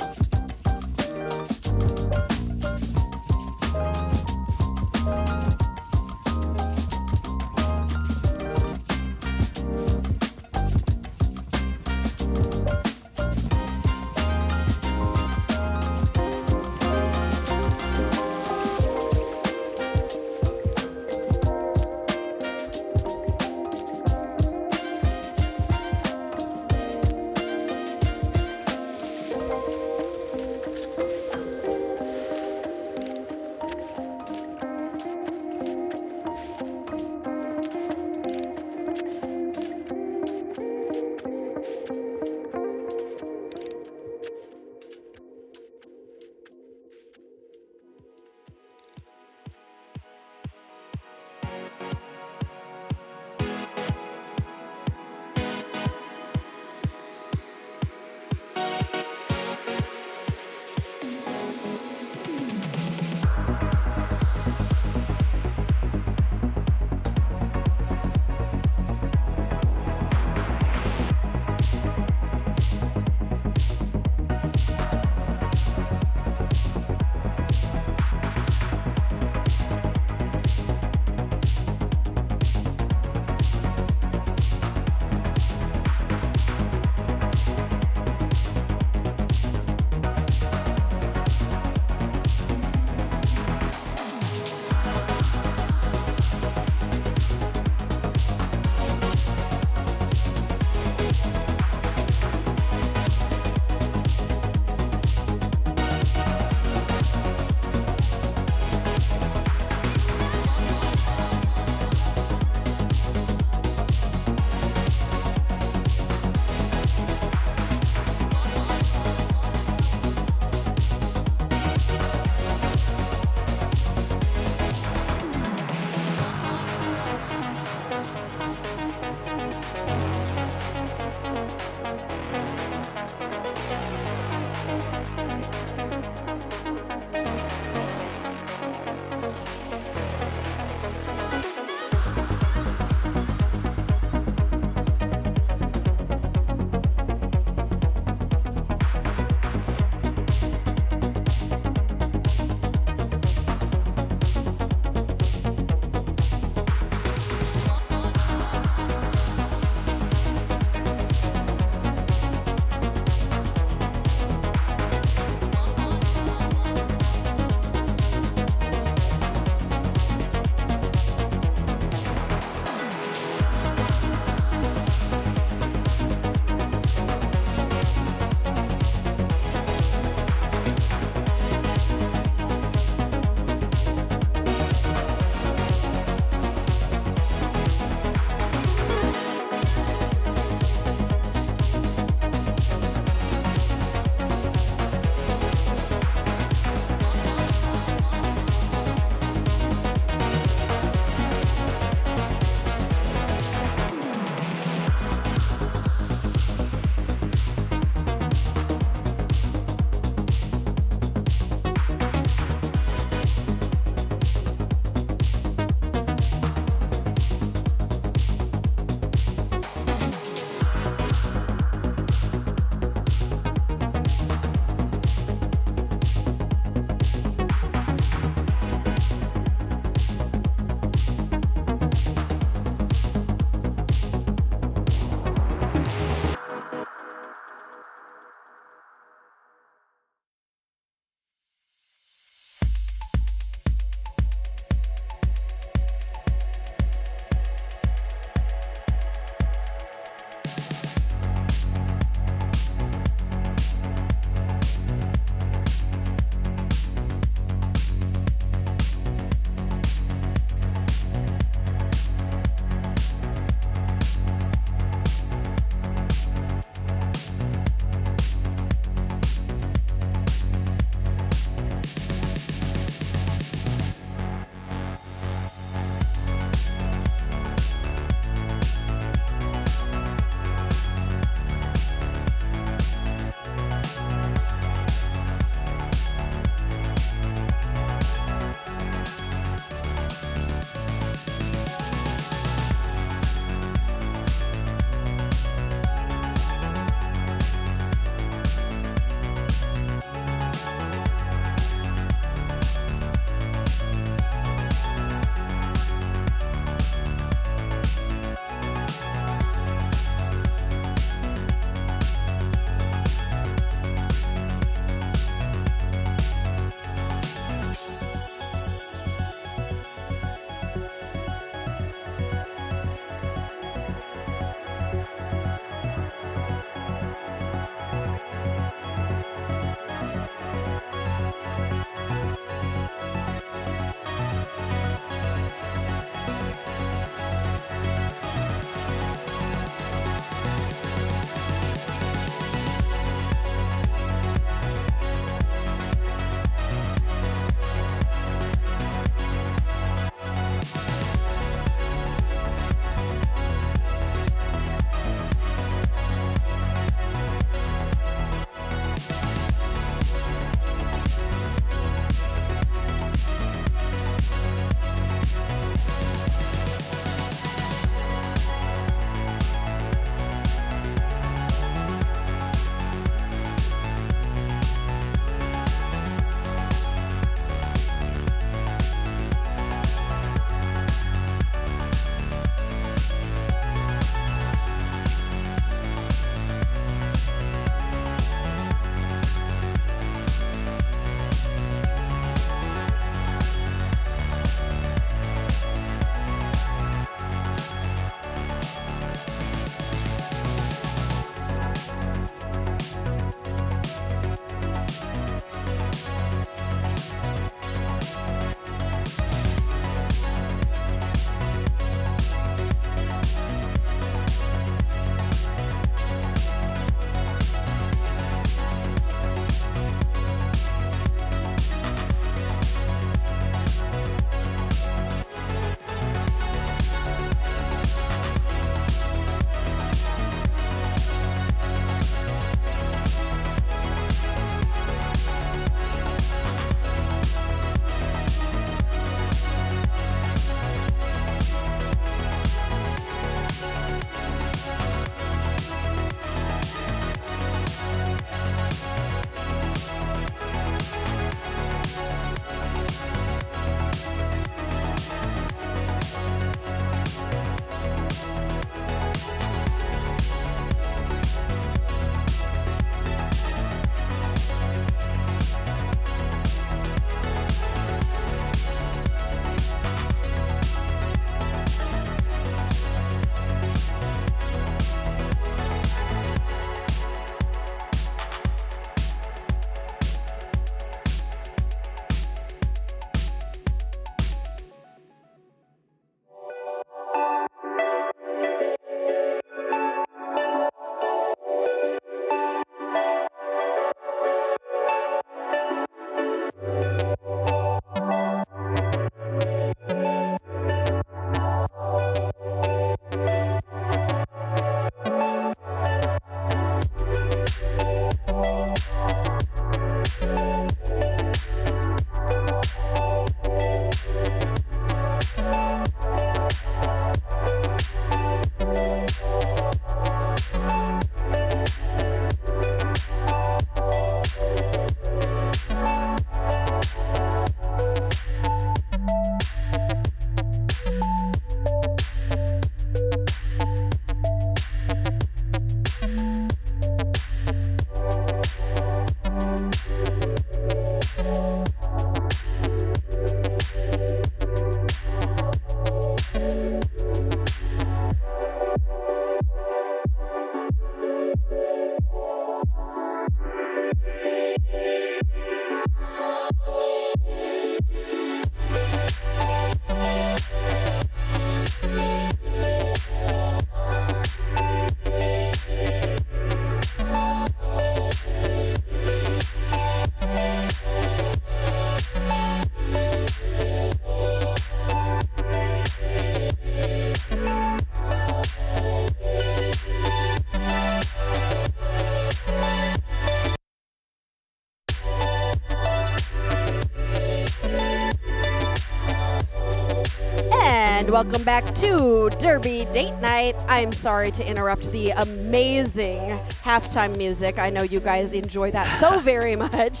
And welcome back to Derby Date Night. I'm sorry to interrupt the amazing halftime music. I know you guys enjoy that so very much.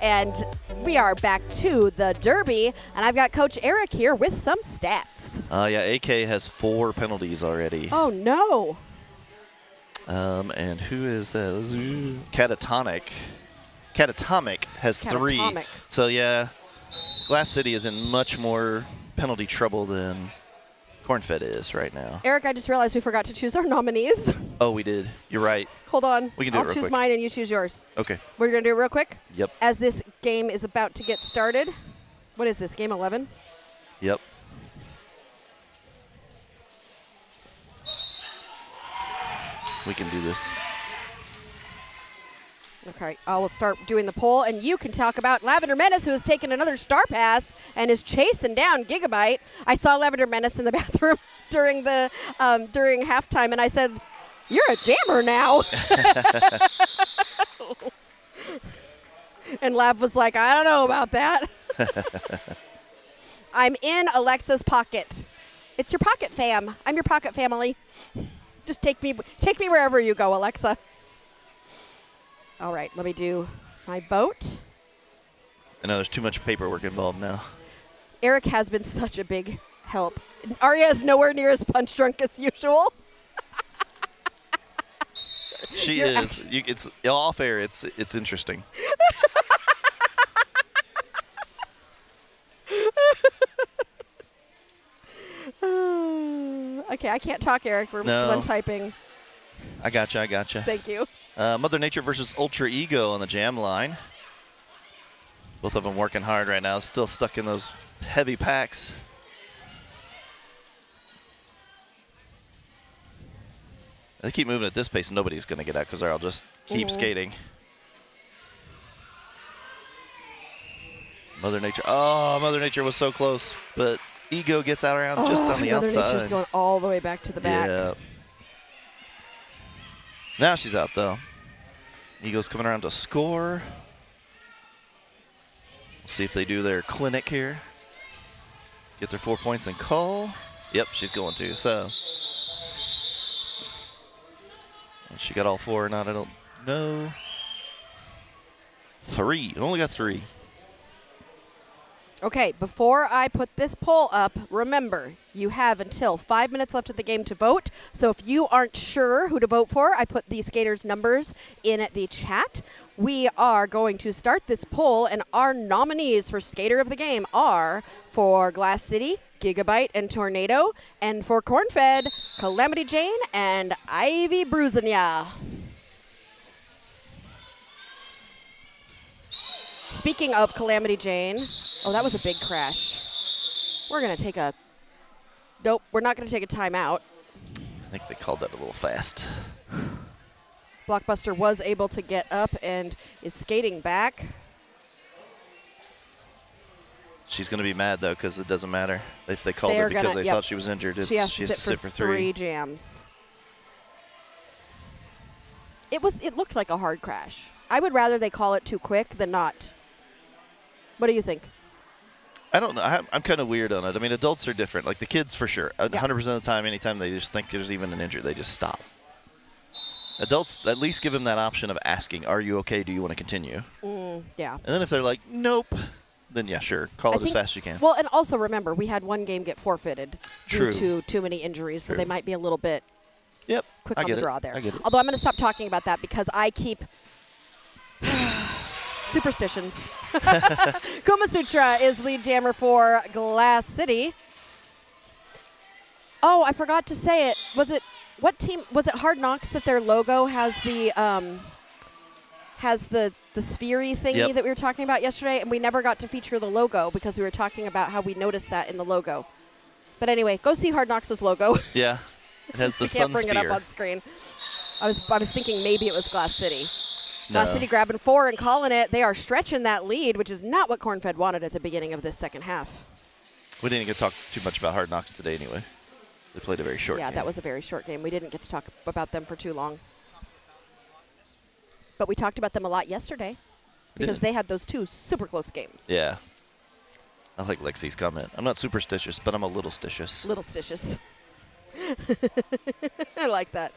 And we are back to the Derby, and I've got Coach Eric here with some stats. Yeah, AK has 4 penalties already. Oh, no. And who is that? Catatonic has 3. So, yeah, Glass City is in much more penalty trouble than Cornfed is right now. Eric, I just realized we forgot to choose our nominees. Oh, we did. You're right. Hold on. We can do it real I'll choose quick. mine and you choose yours. Okay. We're going to do it real quick? Yep. As this game is about to get started. What is this, game 11? Yep. We can do this. Okay, I will start doing the poll, and you can talk about Lavender Menace, who has taken another star pass and is chasing down Gigabyte. I saw Lavender Menace in the bathroom during the during halftime, and I said, "You're a jammer now." And Lav was like, "I don't know about that." I'm in Alexa's pocket. It's your pocket fam. I'm your pocket family. Just take me wherever you go, Alexa. All right, let me do my vote. I know there's too much paperwork involved now. Eric has been such a big help. Arya is nowhere near as punch drunk as usual. She is. It's all fair. It's interesting. Okay, I can't talk, Eric, because I'm typing. I gotcha. Thank you. Mother Nature versus Ultra Ego on the jam line. Both of them working hard right now, still stuck in those heavy packs. They keep moving at this pace, and nobody's going to get out because they'll just keep skating. Mother Nature. Oh, Mother Nature was so close, but Ego gets out around just on the outside. Mother Nature's going all the way back to the back. Yeah. Now she's out, though. Ego's coming around to score. We'll see if they do their clinic here. Get their 4 points and call. Yep, she's going to. So she got all 4 or not, I don't know. 3. Only got 3. Okay, before I put this poll up, remember, you have until 5 minutes left of the game to vote. So if you aren't sure who to vote for, I put the skaters' numbers in the chat. We are going to start this poll, and our nominees for Skater of the Game are, for Glass City, Gigabyte and Tornado, and for Cornfed, Calamity Jane and Ivy Bruzania. Speaking of Calamity Jane, oh, that was a big crash. We're going to take a, nope, we're not going to take a timeout. I think they called that a little fast. Blockbuster was able to get up and is skating back. She's going to be mad, though, because it doesn't matter if they called her because they thought she was injured. She has to sit for 3 jams. It looked like a hard crash. I would rather they call it too quick than not. What do you think? I don't know. I'm kind of weird on it. I mean, adults are different. Like the kids, for sure. 100% of the time, anytime they just think there's even an injury, they just stop. Adults, at least give them that option of asking, are you okay? Do you want to continue? Yeah. And then if they're like, nope, then yeah, sure. Call it as fast as you can. Well, and also remember, we had one game get forfeited due to too many injuries, so they might be a little bit quick on the draw there. Although I'm going to stop talking about that because I keep superstitions. Kuma Sutra is lead jammer for Glass City. Oh, I forgot to say it. What team was it? Hard Knocks that their logo has the sphere-y thingy that we were talking about yesterday, and we never got to feature the logo because we were talking about how we noticed that in the logo. But anyway, go see Hard Knocks' logo. Yeah, it has the sun can't bring sphere. it up on screen. I was thinking maybe it was Glass City. Glass City grabbing 4 and calling it. They are stretching that lead, which is not what Cornfed wanted at the beginning of this second half. We didn't get to talk too much about Hard Knocks today anyway. They played a very short game. Yeah, that was a very short game. We didn't get to talk about them for too long. But we talked about them a lot yesterday because they had those 2 super close games. Yeah. I like Lexi's comment. I'm not superstitious, but I'm a little stitious. Little stitious. I like that.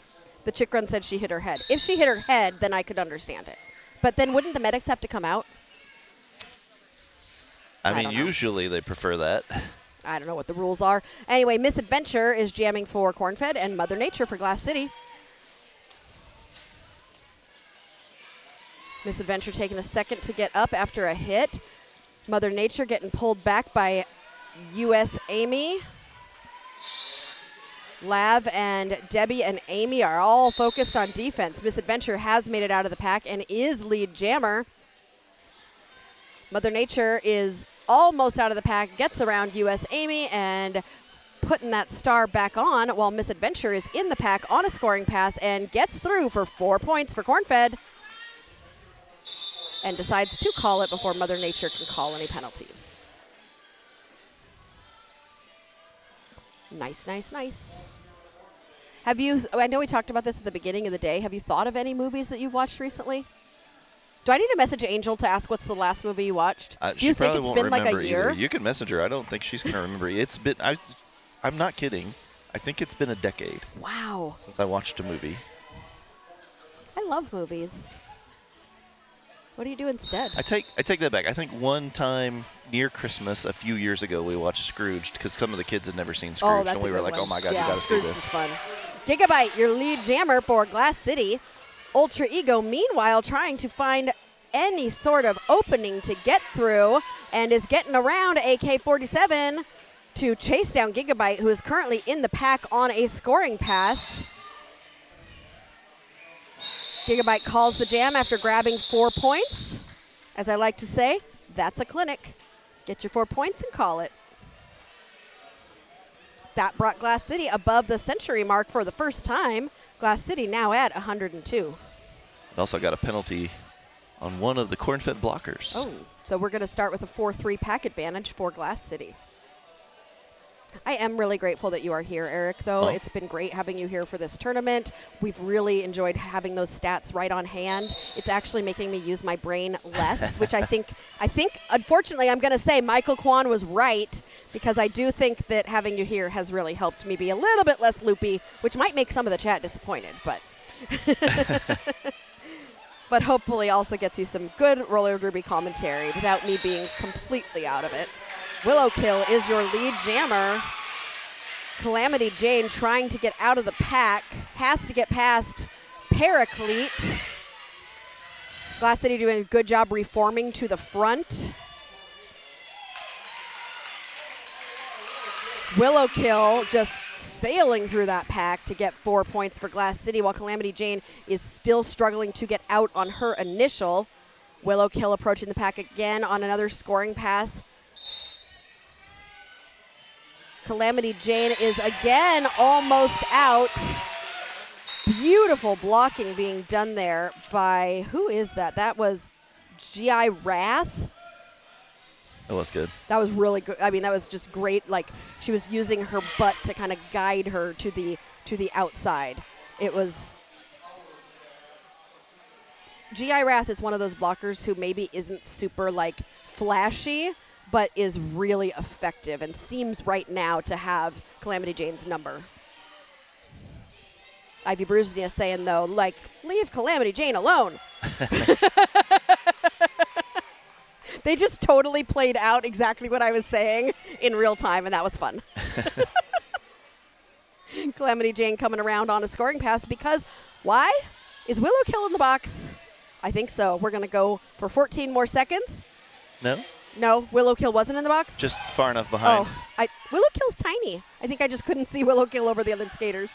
The chick run said she hit her head. If she hit her head, then I could understand it. But then wouldn't the medics have to come out? I mean, usually they prefer that. I don't know what the rules are. Anyway, Misadventure is jamming for Cornfed and Mother Nature for Glass City. Misadventure taking a second to get up after a hit. Mother Nature getting pulled back by US Amy. Lav and Debbie and Amy are all focused on defense. Misadventure has made it out of the pack and is lead jammer. Mother Nature is almost out of the pack, gets around US Amy and putting that star back on, while Misadventure is in the pack on a scoring pass and gets through for 4 points for Cornfed and decides to call it before Mother Nature can call any penalties. Nice, nice, nice. Have you, I know we talked about this at the beginning of the day, have you thought of any movies that you've watched recently? Do I need to message Angel to ask what's the last movie you watched? Do you think it's been like a year? Either. You can message her. I don't think she's going to remember. It's been, I'm not kidding. I think it's been a decade. Wow. Since I watched a movie. I love movies. What do you do instead? I take that back. I think one time near Christmas a few years ago we watched Scrooged because some of the kids had never seen Scrooged, and we were like, "Oh my God, you got to see this." Scrooged is fun. Gigabyte, your lead jammer for Glass City. Ultra Ego, meanwhile, trying to find any sort of opening to get through and is getting around AK-47 to chase down Gigabyte, who is currently in the pack on a scoring pass. Gigabyte calls the jam after grabbing 4 points. As I like to say, that's a clinic. Get your 4 points and call it. That brought Glass City above the century mark for the first time. Glass City now at 102. It also got a penalty on one of the Cornfed blockers. Oh, so we're going to start with a 4-3 pack advantage for Glass City. I am really grateful that you are here, Eric, though. It's been great having you here for this tournament. We've really enjoyed having those stats right on hand. It's actually making me use my brain less, which I think, unfortunately, I'm going to say Michael Kwan was right, because I do think that having you here has really helped me be a little bit less loopy, which might make some of the chat disappointed, but but hopefully also gets you some good roller derby commentary without me being completely out of it. Willowkill is your lead jammer. Calamity Jane trying to get out of the pack. Has to get past Paraclete. Glass City doing a good job reforming to the front. Willowkill just sailing through that pack to get 4 points for Glass City, while Calamity Jane is still struggling to get out on her initial. Willowkill approaching the pack again on another scoring pass. Calamity Jane is again almost out. Beautiful blocking being done there by, who is that? That was G.I. Wrath. That was good. That was really good. I mean, that was just great. Like, she was using her butt to kind of guide her to the outside. It was... G.I. Wrath is one of those blockers who maybe isn't super, like, flashy, but is really effective and seems right now to have Calamity Jane's number. Ivy Brusnia saying, though, like, leave Calamity Jane alone. They just totally played out exactly what I was saying in real time, and that was fun. Calamity Jane coming around on a scoring pass because, why? Is Willowkill in the box? I think so. We're going to go for 14 more seconds. No? No, Willowkill wasn't in the box? Just far enough behind. Oh, Willowkill's tiny. I think I just couldn't see Willowkill over the other skaters.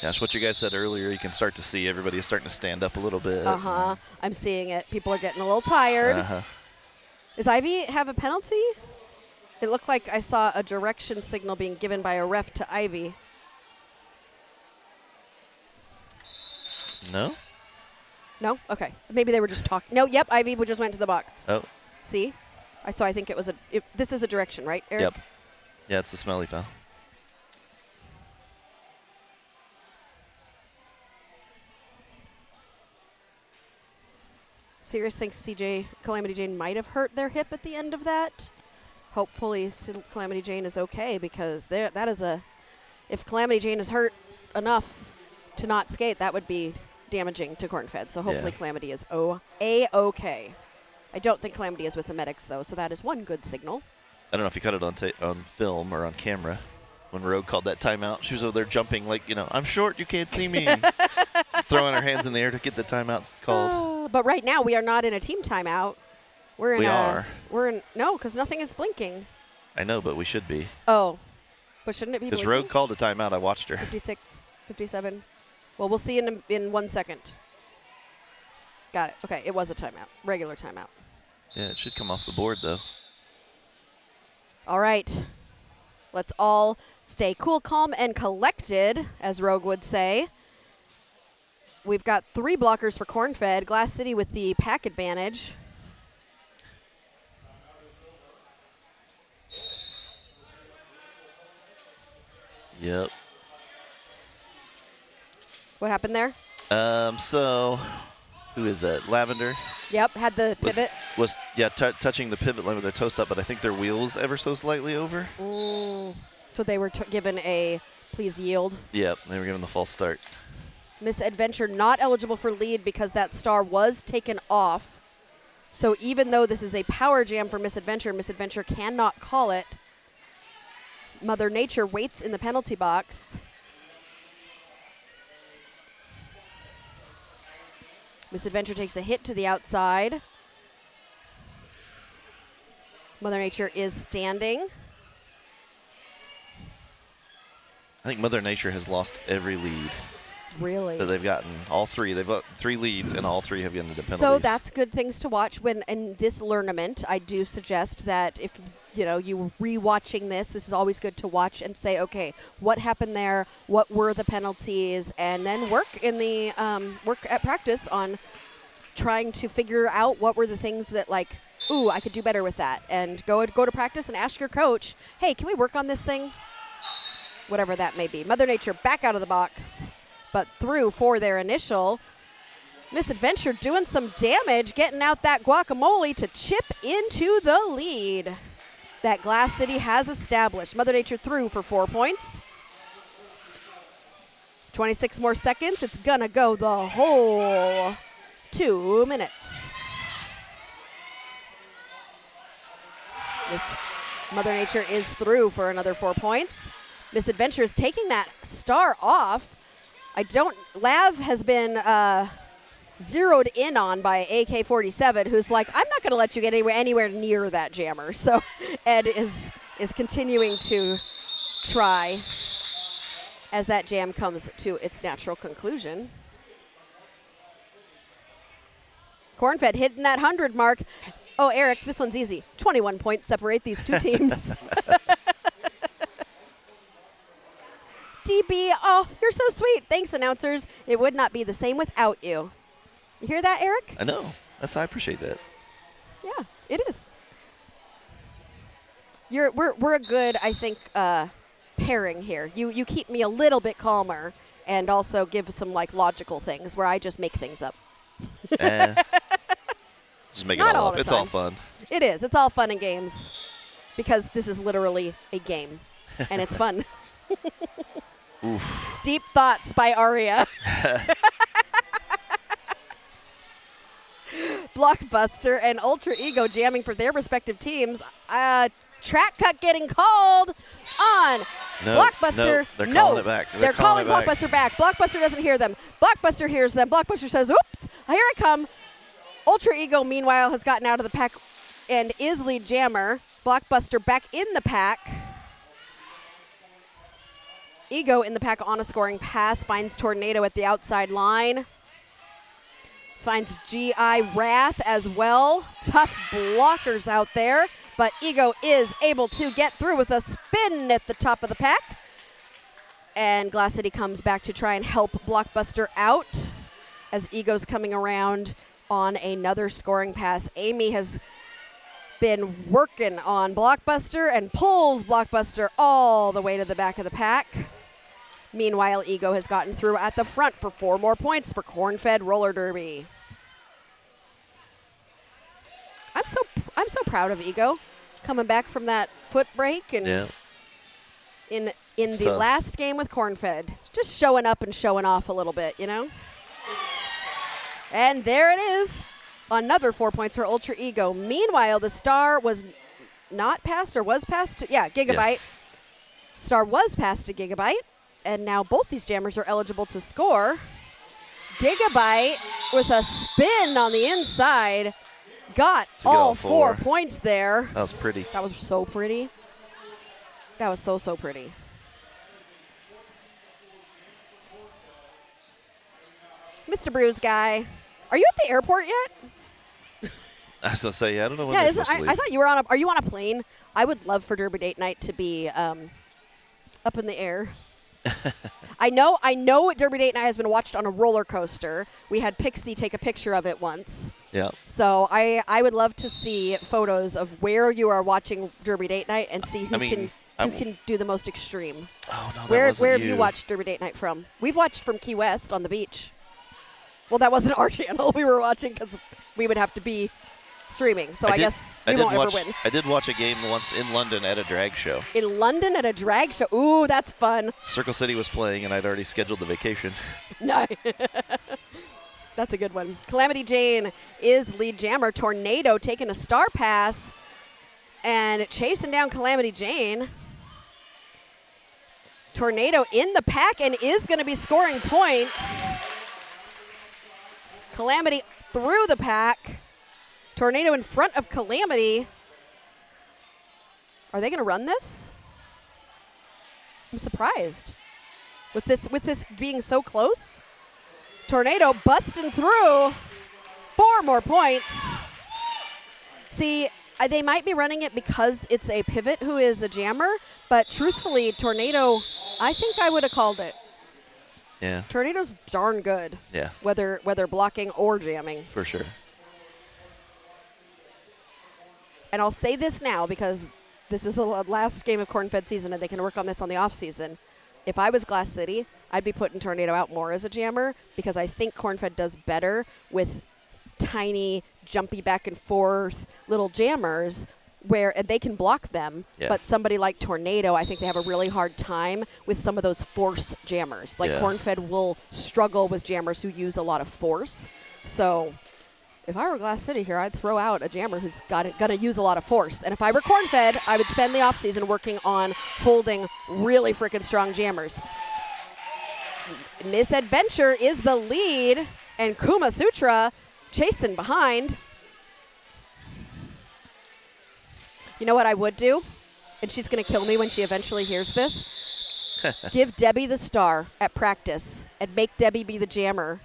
Gosh, what you guys said earlier, you can start to see everybody is starting to stand up a little bit. Uh-huh. I'm seeing it. People are getting a little tired. Uh-huh. Does Ivy have a penalty? It looked like I saw a direction signal being given by a ref to Ivy. No? No? Okay. Maybe they were just talking. No, yep, Ivy just went to the box. Oh. See? So I think it was this is a direction, right, Eric? Yep. Yeah, it's the smelly foul. Sirius thinks Calamity Jane might have hurt their hip at the end of that. Hopefully Calamity Jane is okay, because that is if Calamity Jane is hurt enough to not skate, that would be damaging to Cornfed. So hopefully Calamity is A-okay. I don't think Calamity is with the medics, though, so that is one good signal. I don't know if you caught it on film or on camera. When Rogue called that timeout, she was over there jumping like, I'm short, you can't see me. Throwing her hands in the air to get the timeouts called. But right now, we are not in a team timeout. We're in no, because nothing is blinking. I know, but we should be. Oh. But shouldn't it be blinking? Because Rogue called a timeout. I watched her. 56, 57. Well, we'll see in 1 second. Got it. Okay, it was a timeout. Regular timeout. Yeah, it should come off the board, though. All right. Let's all stay cool, calm, and collected, as Rogue would say. We've got 3 blockers for Cornfed. Glass City with the pack advantage. Yep. What happened there? So, who is that? Lavender? Yep, had the pivot. Was touching the pivot line with their toe stop, but I think their wheels ever so slightly over. So they were given a please yield. Yep, they were given the false start. Misadventure not eligible for lead because that star was taken off. So even though this is a power jam for Misadventure, Misadventure cannot call it. Mother Nature waits in the penalty box. Misadventure takes a hit to the outside. Mother Nature is standing. I think Mother Nature has lost every lead. Really? That they've gotten all 3. They've got 3 leads, and all 3 have gotten into penalties. So that's good things to watch. When in this tournament, I do suggest that if you rewatching this is always good to watch and say, okay, what happened there? What were the penalties? And then work at practice on trying to figure out what were the things that I could do better with that. And go to practice and ask your coach, hey, can we work on this thing? Whatever that may be. Mother Nature back out of the box, but through for their initial. Misadventure doing some damage, getting out that guacamole to chip into the lead that Glass City has established. Mother Nature through for 4 points. 26 more seconds. It's gonna go the whole 2 minutes. Mother Nature is through for another 4 points. Misadventure is taking that star off. Lav has been zeroed in on by AK-47, who's like, I'm not going to let you get anywhere near that jammer. So Ed is continuing to try as that jam comes to its natural conclusion. Cornfed hitting that 100 mark. Oh, Eric, this one's easy. 21 points separate these 2 teams. DB, oh, you're so sweet. Thanks, announcers. It would not be the same without you. You hear that, Eric? I know. I appreciate that. Yeah, it is. We're a good, I think, pairing here. You keep me a little bit calmer and also give some logical things where I just make things up. Just make it all up. It's all fun. It is. It's all fun and games because this is literally a game and it's fun. Oof. Deep Thoughts by Aria. Blockbuster and Ultra Ego jamming for their respective teams. Track cut getting called on Blockbuster. They're calling it back. They're calling Blockbuster back. Blockbuster doesn't hear them. Blockbuster hears them. Blockbuster says, oops, here I come. Ultra Ego, meanwhile, has gotten out of the pack and is lead jammer. Blockbuster back in the pack. Ego in the pack on a scoring pass. Finds Tornado at the outside line. Finds GI Wrath as well. Tough blockers out there. But Ego is able to get through with a spin at the top of the pack. And Glass City comes back to try and help Blockbuster out as Ego's coming around on another scoring pass. Amy has been working on Blockbuster and pulls Blockbuster all the way to the back of the pack. Meanwhile, Ego has gotten through at the front for 4 more points for Cornfed Roller Derby. I'm so proud of Ego coming back from that foot break and in the tough. last game with Cornfed, just showing up and showing off a little bit, you know? And there it is. Another 4 points for Ultra Ego. Meanwhile, the star was not passed or was passed to, Gigabyte. Yes. Star was passed to Gigabyte, and now both these jammers are eligible to score. Gigabyte with a spin on the inside got all 4 points there. That was pretty. That was so pretty. That was so, so pretty. Mr. Bruise guy, are you at the airport yet? I was going to say, I don't know when I thought you were on are you on a plane? I would love for Derby Date Night to be up in the air. I know Derby Date Night has been watched on a roller coaster. We had Pixie take a picture of it once. Yeah. So I would love to see photos of where you are watching Derby Date Night and see who can do the most extreme. Oh, no, Where have you watched Derby Date Night from? We've watched from Key West on the beach. Well, that wasn't our channel we were watching because we would have to be streaming. So I guess we won't ever win. I did watch a game once in London at a drag show. In London at a drag show? Ooh, that's fun. Circle City was playing, and I'd already scheduled the vacation. No. That's a good one. Calamity Jane is lead jammer. Tornado taking a star pass and chasing down Calamity Jane. Tornado in the pack and is going to be scoring points. Calamity through the pack. Tornado in front of Calamity. Are they going to run this? I'm surprised. With this being so close. Tornado busting through. 4 more points. See, they might be running it because it's a pivot who is a jammer, but truthfully, Tornado, I think I would have called it. Yeah. Tornado's darn good. Yeah. Whether blocking or jamming. For sure. And I'll say this now because this is the last game of Cornfed season and they can work on this on the off season. If I was Glass City, I'd be putting Tornado out more as a jammer because I think Cornfed does better with tiny, jumpy back and forth little jammers where they can block them. Yeah. But somebody like Tornado, I think they have a really hard time with some of those force jammers. Like Cornfed will struggle with jammers who use a lot of force. So if I were Glass City here, I'd throw out a jammer who's going to use a lot of force. And if I were Cornfed, I would spend the offseason working on holding really freaking strong jammers. Misadventure is the lead, and Kuma Sutra chasing behind. You know what I would do? And she's going to kill me when she eventually hears this. Give Debbie the star at practice and make Debbie be the jammer,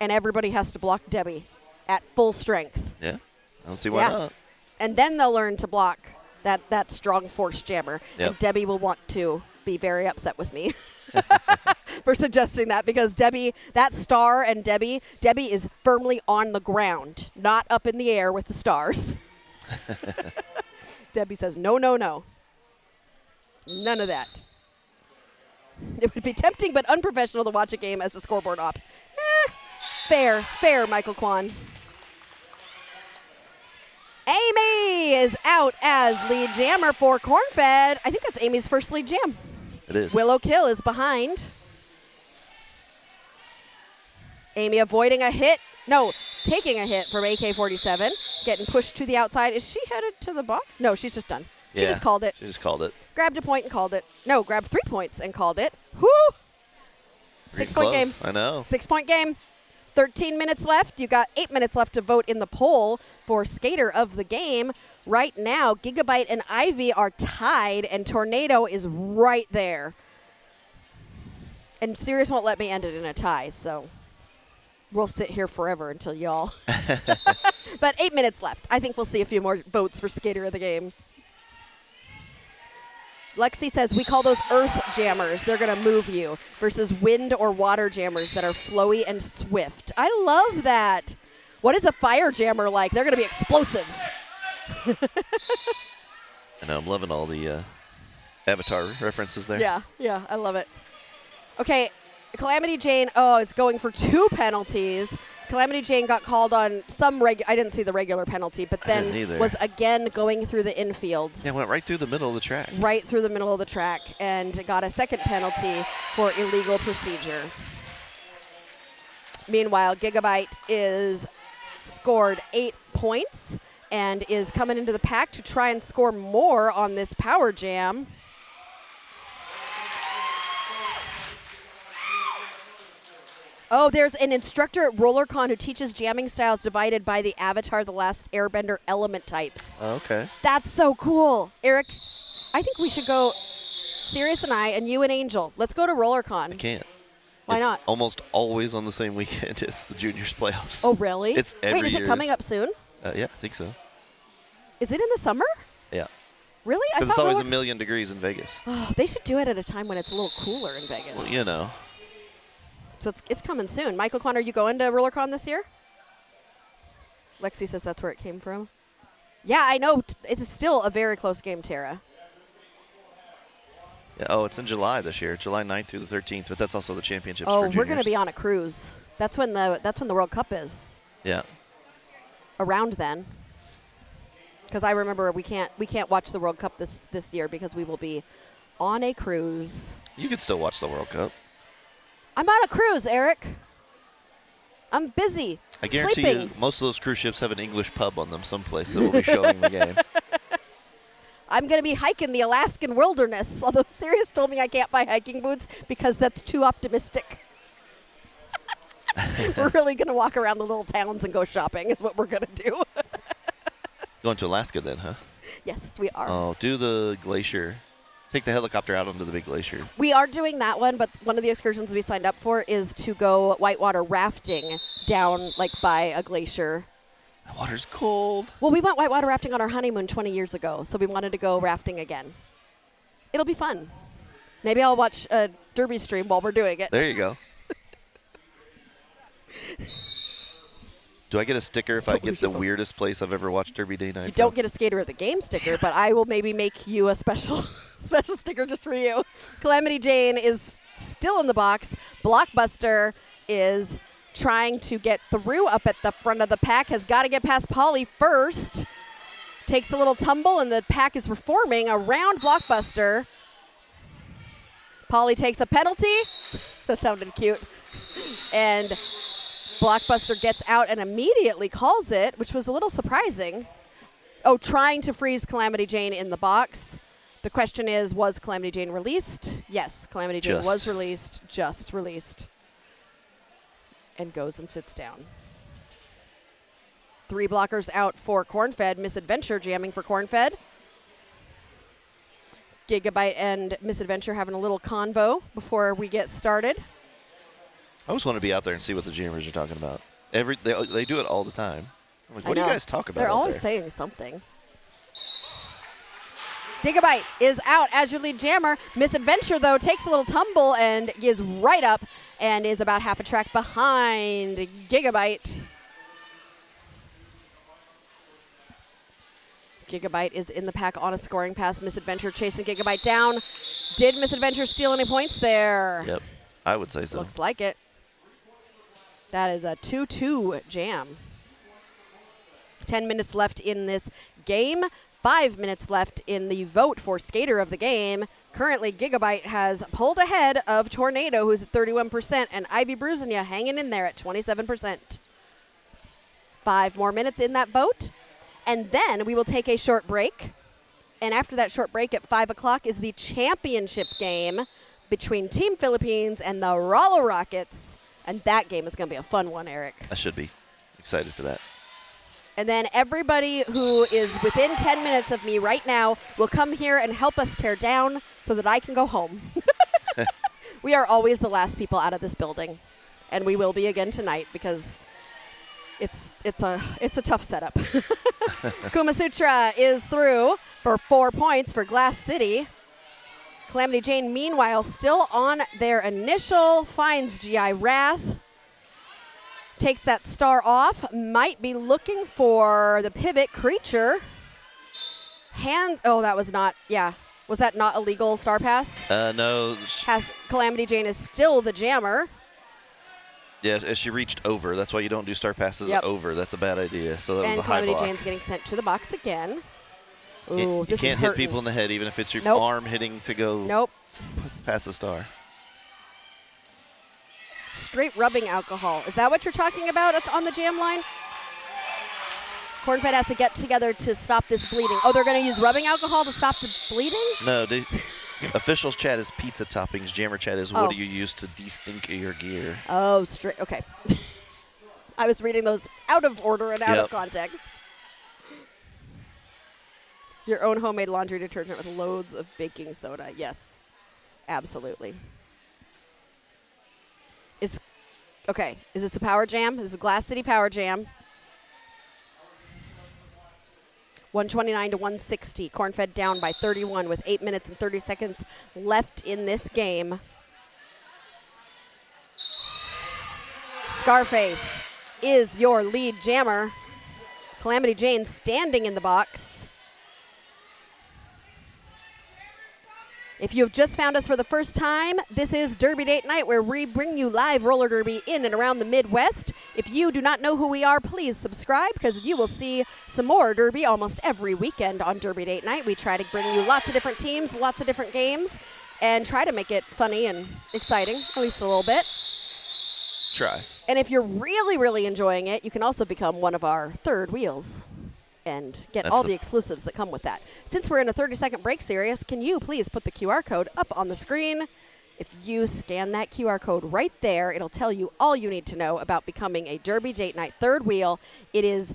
and everybody has to block Debbie at full strength. Yeah, I don't see why not. And then they'll learn to block that strong force jammer. Yep. And Debbie will want to be very upset with me for suggesting that because Debbie, that star and Debbie is firmly on the ground, not up in the air with the stars. Debbie says, no, no, no. None of that. It would be tempting but unprofessional to watch a game as a scoreboard op. Fair, Michael Kwan. Amy is out as lead jammer for Cornfed. I think that's Amy's first lead jam. It is. Willow Kill is behind. Amy avoiding a hit. No, taking a hit from AK-47. Getting pushed to the outside. Is she headed to the box? No, she's just done. She just called it. She just called it. Grabbed a point and called it. No, grabbed 3 points and called it. Whoo! 6 point game. I know. 6 point game. 13 minutes left. You got 8 minutes left to vote in the poll for Skater of the Game. Right now, Gigabyte and Ivy are tied, and Tornado is right there. And Sirius won't let me end it in a tie, so we'll sit here forever until y'all. But 8 minutes left. I think we'll see a few more votes for Skater of the Game. Lexi says, we call those earth jammers. They're going to move you versus wind or water jammers that are flowy and swift. I love that. What is a fire jammer like? They're going to be explosive. I know. I'm loving all the Avatar references there. Yeah, I love it. Okay, Calamity Jane, is going for 2 penalties. Calamity Jane got called on some I didn't see the regular penalty, but then was again going through the infield. Yeah, went right through the middle of the track. Right through the middle of the track and got a second penalty for illegal procedure. Meanwhile, Gigabyte is scored 8 points and is coming into the pack to try and score more on this power jam. Oh, there's an instructor at RollerCon who teaches jamming styles divided by the Avatar The Last Airbender element types. Oh, okay. That's so cool. Eric, I think we should go, Sirius and I, and you and Angel. Let's go to RollerCon. I can't. Why it's not? Almost always on the same weekend as the juniors playoffs. Oh, really? It's every Wait, is year. it coming up soon? Yeah, I think so. Is it in the summer? Yeah. Really? Because it's always a million degrees in Vegas. Oh, they should do it at a time when it's a little cooler in Vegas. Well, you know. So it's coming soon. Michael Conn, are you going to RollerCon this year? Lexi says that's where it came from. Yeah, I know. It's still a very close game, Tara. Yeah, it's in July this year, July 9th through the 13th, but that's also the championships for Oh, juniors. we're going to be on a cruise. That's when the World Cup is. Yeah. Around then. Because I remember we can't watch the World Cup this year because we will be on a cruise. You could still watch the World Cup. I'm on a cruise, Eric. I'm busy. I guarantee sleeping. you, most of those cruise ships have an English pub on them someplace that will be showing the game. I'm going to be hiking the Alaskan wilderness, although Sirius told me I can't buy hiking boots because that's too optimistic. We're really going to walk around the little towns and go shopping is what we're going to do. Going to Alaska then, huh? Yes, we are. Oh, do the glacier. Take the helicopter out onto the big glacier. We are doing that one, but one of the excursions we signed up for is to go whitewater rafting down by a glacier. The water's cold. Well, we went whitewater rafting on our honeymoon 20 years ago, so we wanted to go rafting again. It'll be fun. Maybe I'll watch a Derby stream while we're doing it. There you go. Do I get a sticker if I get the weirdest place I've ever watched Derby Day Night? You don't get a Skater of the Game sticker, but I will maybe make you a special sticker just for you. Calamity Jane is still in the box. Blockbuster is trying to get through up at the front of the pack, has got to get past Polly first. Takes a little tumble, and the pack is reforming around Blockbuster. Polly takes a penalty. That sounded cute. And Blockbuster gets out and immediately calls it, which was a little surprising. Oh, trying to freeze Calamity Jane in the box. The question is, was Calamity Jane released? Yes, Calamity Jane was released, just released. And goes and sits down. 3 blockers out for Cornfed. Misadventure jamming for Cornfed. Gigabyte and Misadventure having a little convo before we get started. I always want to be out there and see what the jammers are talking about. They do it all the time. I'm like, what do you guys talk about? They're always saying something. Gigabyte is out as your lead jammer. Misadventure, though, takes a little tumble and is right up and is about half a track behind Gigabyte. Gigabyte is in the pack on a scoring pass. Misadventure chasing Gigabyte down. Did Misadventure steal any points there? Yep, I would say so. Looks like it. That is a 2-2 jam. 10 minutes left in this game. 5 minutes left in the vote for Skater of the Game. Currently, Gigabyte has pulled ahead of Tornado, who's at 31%, and Ivy Brusinia hanging in there at 27%. 5 more minutes in that vote. And then we will take a short break. And after that short break at 5 o'clock is the championship game between Team Philippines and the Roller Rockets. And that game is going to be a fun one, Eric. I should be excited for that. And then everybody who is within 10 minutes of me right now will come here and help us tear down so that I can go home. We are always the last people out of this building. And we will be again tonight because it's a tough setup. Kumasutra is through for 4 points for Glass City. Calamity Jane, meanwhile, still on their initial, finds GI Wrath. Takes that star off, might be looking for the pivot creature. Oh, that was not, yeah. Was that not a legal star pass? No. Calamity Jane is still the jammer. Yeah, she reached over. That's why you don't do star passes over. That's a bad idea. So that was a high Calamity block. Jane's getting sent to the box again. Ooh, you can't hit people in the head, even if it's your arm hitting to go past the star. Straight rubbing alcohol. Is that what you're talking about on the jam line? Cornfed has to get together to stop this bleeding. Oh, they're going to use rubbing alcohol to stop the bleeding? No, officials chat is pizza toppings. Jammer chat is what do you use to de-stink your gear? Oh, straight. Okay. I was reading those out of order and out of context. Your own homemade laundry detergent with loads of baking soda. Yes, absolutely. Is this a power jam? This is a Glass City power jam. 129 to 160. Cornfed down by 31 with 8 minutes and 30 seconds left in this game. Scarface is your lead jammer. Calamity Jane standing in the box. If you have just found us for the first time, this is Derby Date Night, where we bring you live roller derby in and around the Midwest. If you do not know who we are, please subscribe, because you will see some more derby almost every weekend on Derby Date Night. We try to bring you lots of different teams, lots of different games, and try to make it funny and exciting, at least a little bit. Try. And if you're really, really enjoying it, you can also become one of our third wheels and get all the exclusives that come with that. Since we're in a 30-second break series, can you please put the QR code up on the screen? If you scan that QR code right there, it'll tell you all you need to know about becoming a Derby Date Night third wheel. It is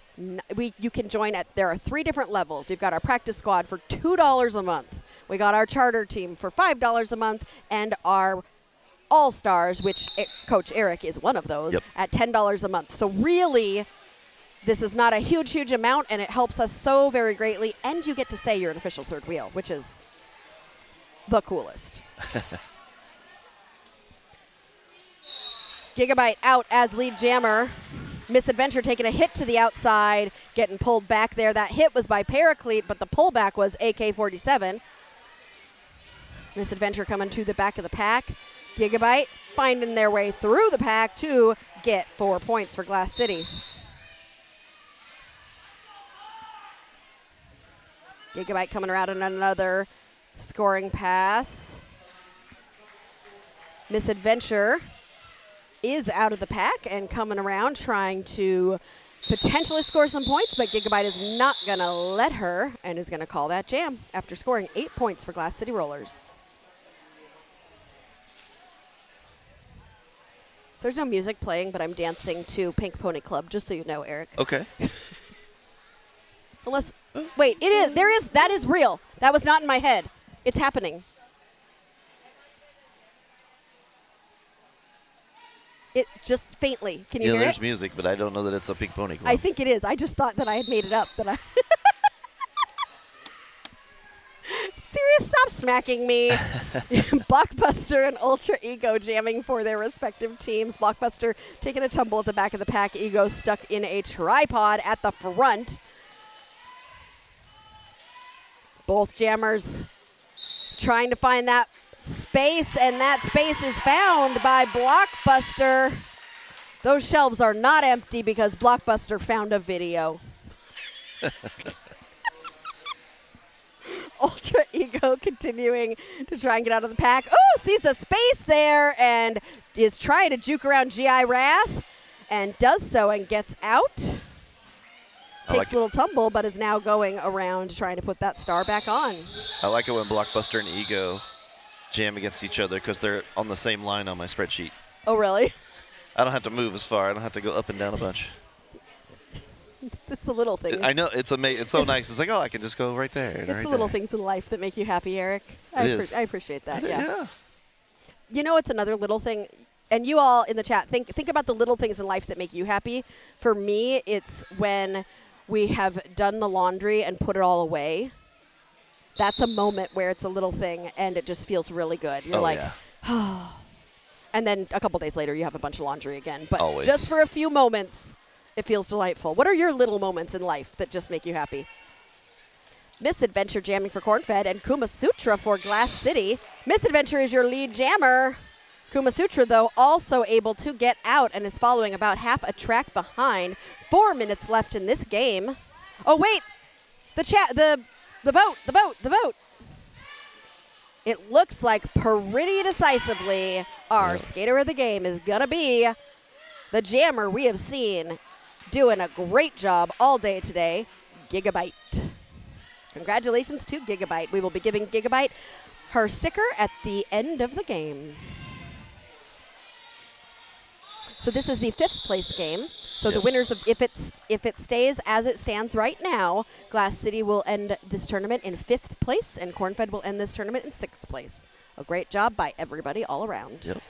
you can join there are 3 different levels. We've got our practice squad for $2 a month. We got our charter team for $5 a month, and our All-Stars, which Coach Eric is one of those, at $10 a month. So really, this is not a huge, huge amount, and it helps us so very greatly. And you get to say you're an official third wheel, which is the coolest. Gigabyte out as lead jammer. Misadventure taking a hit to the outside, getting pulled back there. That hit was by Paraclete, but the pullback was AK-47. Misadventure coming to the back of the pack. Gigabyte finding their way through the pack to get 4 points for Glass City. Gigabyte coming around on another scoring pass. Misadventure is out of the pack and coming around trying to potentially score some points, but Gigabyte is not going to let her and is going to call that jam after scoring 8 points for Glass City Rollers. So there's no music playing, but I'm dancing to Pink Pony Club, just so you know, Eric. Okay. Unless, wait, that is real. That was not in my head. It's happening. It just faintly. Can you hear it? Yeah, there's music, but I don't know that it's a Pink Pony Club. I think it is. I just thought that I had made it up. Serious, stop smacking me. Blockbuster and Ultra Ego jamming for their respective teams. Blockbuster taking a tumble at the back of the pack. Ego stuck in a tripod at the front. Both jammers trying to find that space, and that space is found by Blockbuster. Those shelves are not empty because Blockbuster found a video. Ultra Ego continuing to try and get out of the pack. Oh, sees a space there and is trying to juke around GI Wrath and does so and gets out. Takes a little tumble, but is now going around trying to put that star back on. I like it when Blockbuster and Ego jam against each other because they're on the same line on my spreadsheet. Oh, really? I don't have to move as far. I don't have to go up and down a bunch. It's the little things. I know. It's amazing. It's so nice. It's like, oh, I can just go right there. It's the little things in life that make you happy, Eric. I appreciate that, yeah. You know, it's another little thing. And you all in the chat, think about the little things in life that make you happy. For me, it's when we have done the laundry and put it all away. That's a moment where it's a little thing and it just feels really good. You're oh. And then a couple days later, you have a bunch of laundry again. But just for a few moments, it feels delightful. What are your little moments in life that just make you happy? Misadventure jamming for Cornfed, and Kuma Sutra for Glass City. Misadventure is your lead jammer. Kuma Sutra, though, also able to get out and is following about half a track behind. 4 minutes left in this game. Oh, wait. The vote. It looks like pretty decisively our skater of the game is going to be the jammer we have seen doing a great job all day today, Gigabyte. Congratulations to Gigabyte. We will be giving Gigabyte her sticker at the end of the game. So this is the 5th place game. So the winners of, if it stays as it stands right now, Glass City will end this tournament in 5th place, and Cornfed will end this tournament in 6th place. A great job by everybody all around. Yep.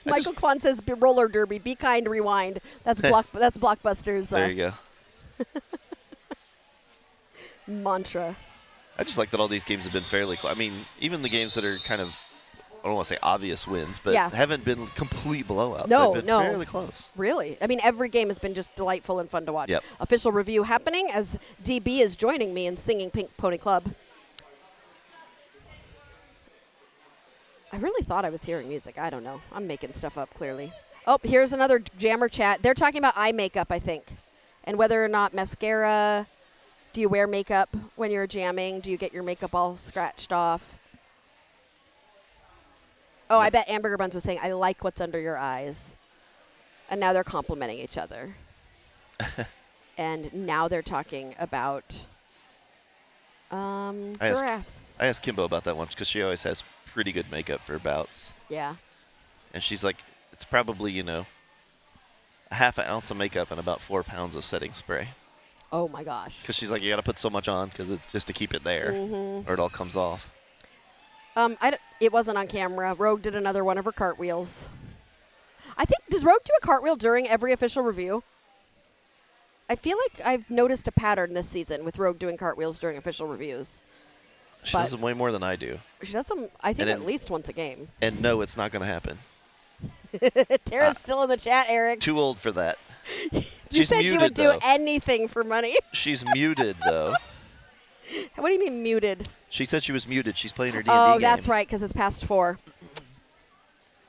Michael Kwan says roller derby. Be kind, rewind. That's that's Blockbuster's. There you go. Mantra. I just like that all these games have been fairly close. I mean, even the games that are kind of, I don't want to say obvious wins, but haven't been complete blowouts. No, They've been fairly close. Really? I mean, every game has been just delightful and fun to watch. Yep. Official review happening as DB is joining me in singing Pink Pony Club. I really thought I was hearing music. I don't know. I'm making stuff up, clearly. Oh, here's another jammer chat. They're talking about eye makeup, I think, and whether or not mascara. Do you wear makeup when you're jamming? Do you get your makeup all scratched off? Oh, I bet Hamburger Buns was saying, I like what's under your eyes. And now they're complimenting each other. And now they're talking about giraffes. I asked Kimbo about that once because she always has pretty good makeup for bouts. Yeah. And she's like, it's probably, a half an ounce of makeup and about 4 pounds of setting spray. Oh, my gosh. Because she's like, you got to put so much on because it's just to keep it there or it all comes off. It wasn't on camera. Rogue did another one of her cartwheels. I think, does Rogue do a cartwheel during every official review? I feel like I've noticed a pattern this season with Rogue doing cartwheels during official reviews. She does them way more than I do. She does them, I think, at least once a game. And no, it's not going to happen. Tara's still in the chat, Eric. Too old for that. You said you would do anything for money. She's muted, though. What do you mean muted? She said she was muted. She's playing her D&D game. Oh, that's right, because it's past 4.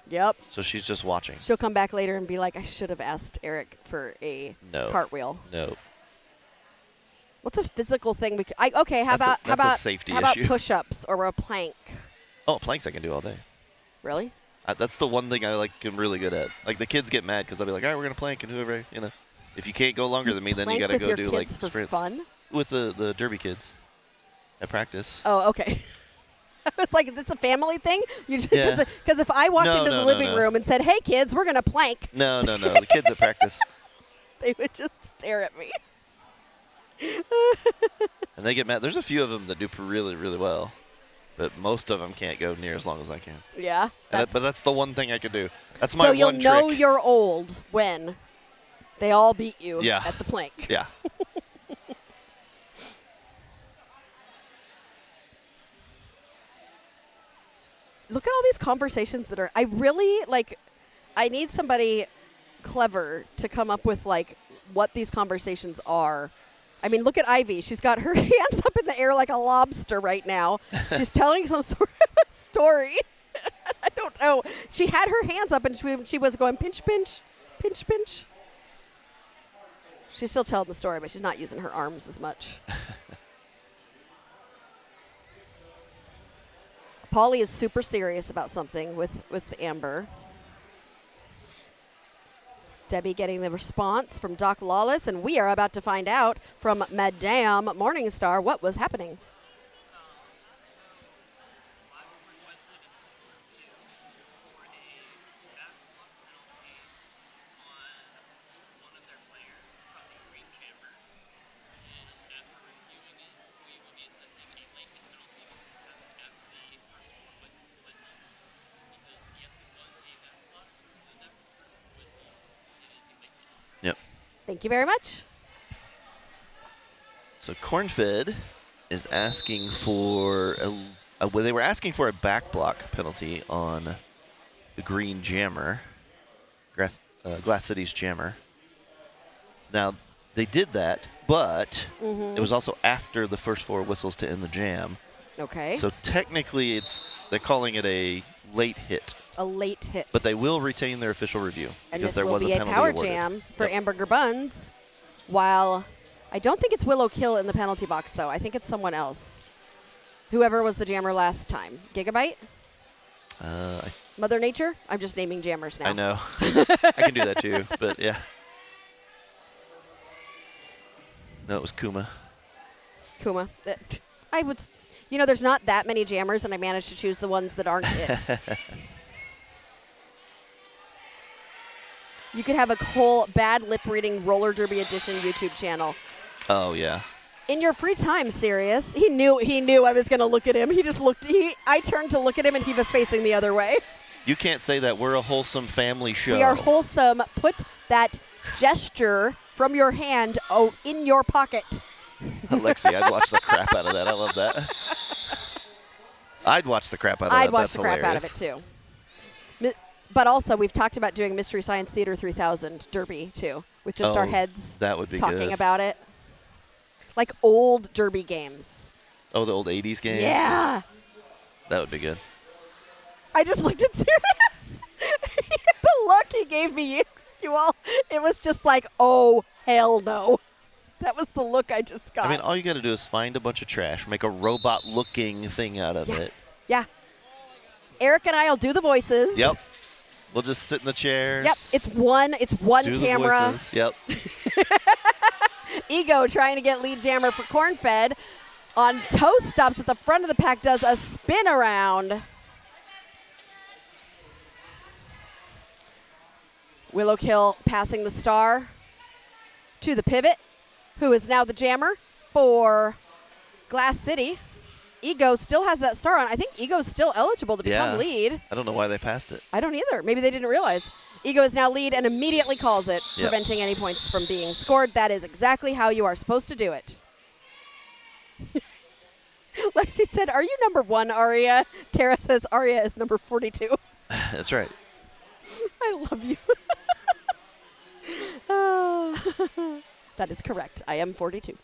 Yep. So she's just watching. She'll come back later and be like, I should have asked Eric for a cartwheel. No. What's a physical thing we could? How about push-ups or a plank? Oh, planks I can do all day. Really? That's the one thing I'm really good at. Like the kids get mad because I'll be like, all right, we're gonna plank, and whoever, if you can't go longer than me, then you gotta go do like sprints. Fun? With the derby kids at practice. Oh, okay. I was like, it's a family thing? Because if I walked into the living room and said, hey, kids, we're gonna plank. No. The kids at practice. They would just stare at me. And they get mad. There's a few of them that do really, really well. But most of them can't go near as long as I can. Yeah. But that's the one thing I could do. That's my one trick. So you'll know you're old when they all beat you at the plank. Yeah. Look at all these conversations that are... I need somebody clever to come up with, what these conversations are. I mean, look at Ivy. She's got her hands up in the air like a lobster right now. She's telling some sort of a story. I don't know. She had her hands up and she was going pinch, pinch, pinch, pinch. She's still telling the story, but she's not using her arms as much. Polly is super serious about something with Amber. Debbie getting the response from Doc Lawless, and we are about to find out from Madame Morningstar what was happening. Thank you very much. So Cornfed is asking for they were asking for a back block penalty on the green jammer, Glass City's jammer. Now, they did that, but it was also after the first 4 whistles to end the jam. Okay. So technically, they're calling it a late hit. A late hit. But they will retain their official review and because this there will was be a a penalty power awarded. jam for Hamburger Buns, while I don't think it's Willow Kill in the penalty box, though. I think it's someone else. Whoever was the jammer last time. Gigabyte? Mother Nature? I'm just naming jammers now. I know. I can do that too, but yeah. No, it was Kuma. Kuma. I would, there's not that many jammers, and I managed to choose the ones that aren't it. You could have a whole bad lip reading roller derby edition YouTube channel. Oh yeah. In your free time, Sirius. He knew I was going to look at him. He just looked. I turned to look at him, and he was facing the other way. You can't say that. We're a wholesome family show. We are wholesome. Put that gesture from your hand in your pocket. Alexi, I'd watch the crap out of that. I love that. I'd watch the crap out of that. I'd watch That's the crap out of it, too. But also, we've talked about doing Mystery Science Theater 3000 Derby, too, with just our heads that would be talking good. about it. Like old Derby games. Oh, the old 80s games? Yeah. That would be good. I just looked at Sirius. The look he gave me, you all, it was just like, oh, hell no. That was the look I just got. I mean, all you got to do is find a bunch of trash, make a robot-looking thing out of it. Yeah. Eric and I will do the voices. Yep. We'll just sit in the chairs. Yep. It's one do camera. The voices. Yep. Ego trying to get lead jammer for Cornfed. On toe stops at the front of the pack, does a spin around. Willow Kill passing the star to the pivot, who is now the jammer for Glass City. Ego still has that star on. I think Ego's still eligible to become lead. I don't know why they passed it. I don't either. Maybe they didn't realize. Ego is now lead and immediately calls it, preventing any points from being scored. That is exactly how you are supposed to do it. Lexi said, "Are you number 1, Aria?" Tara says, "Aria is number 42. That's right. I love you. That is correct. I am 42.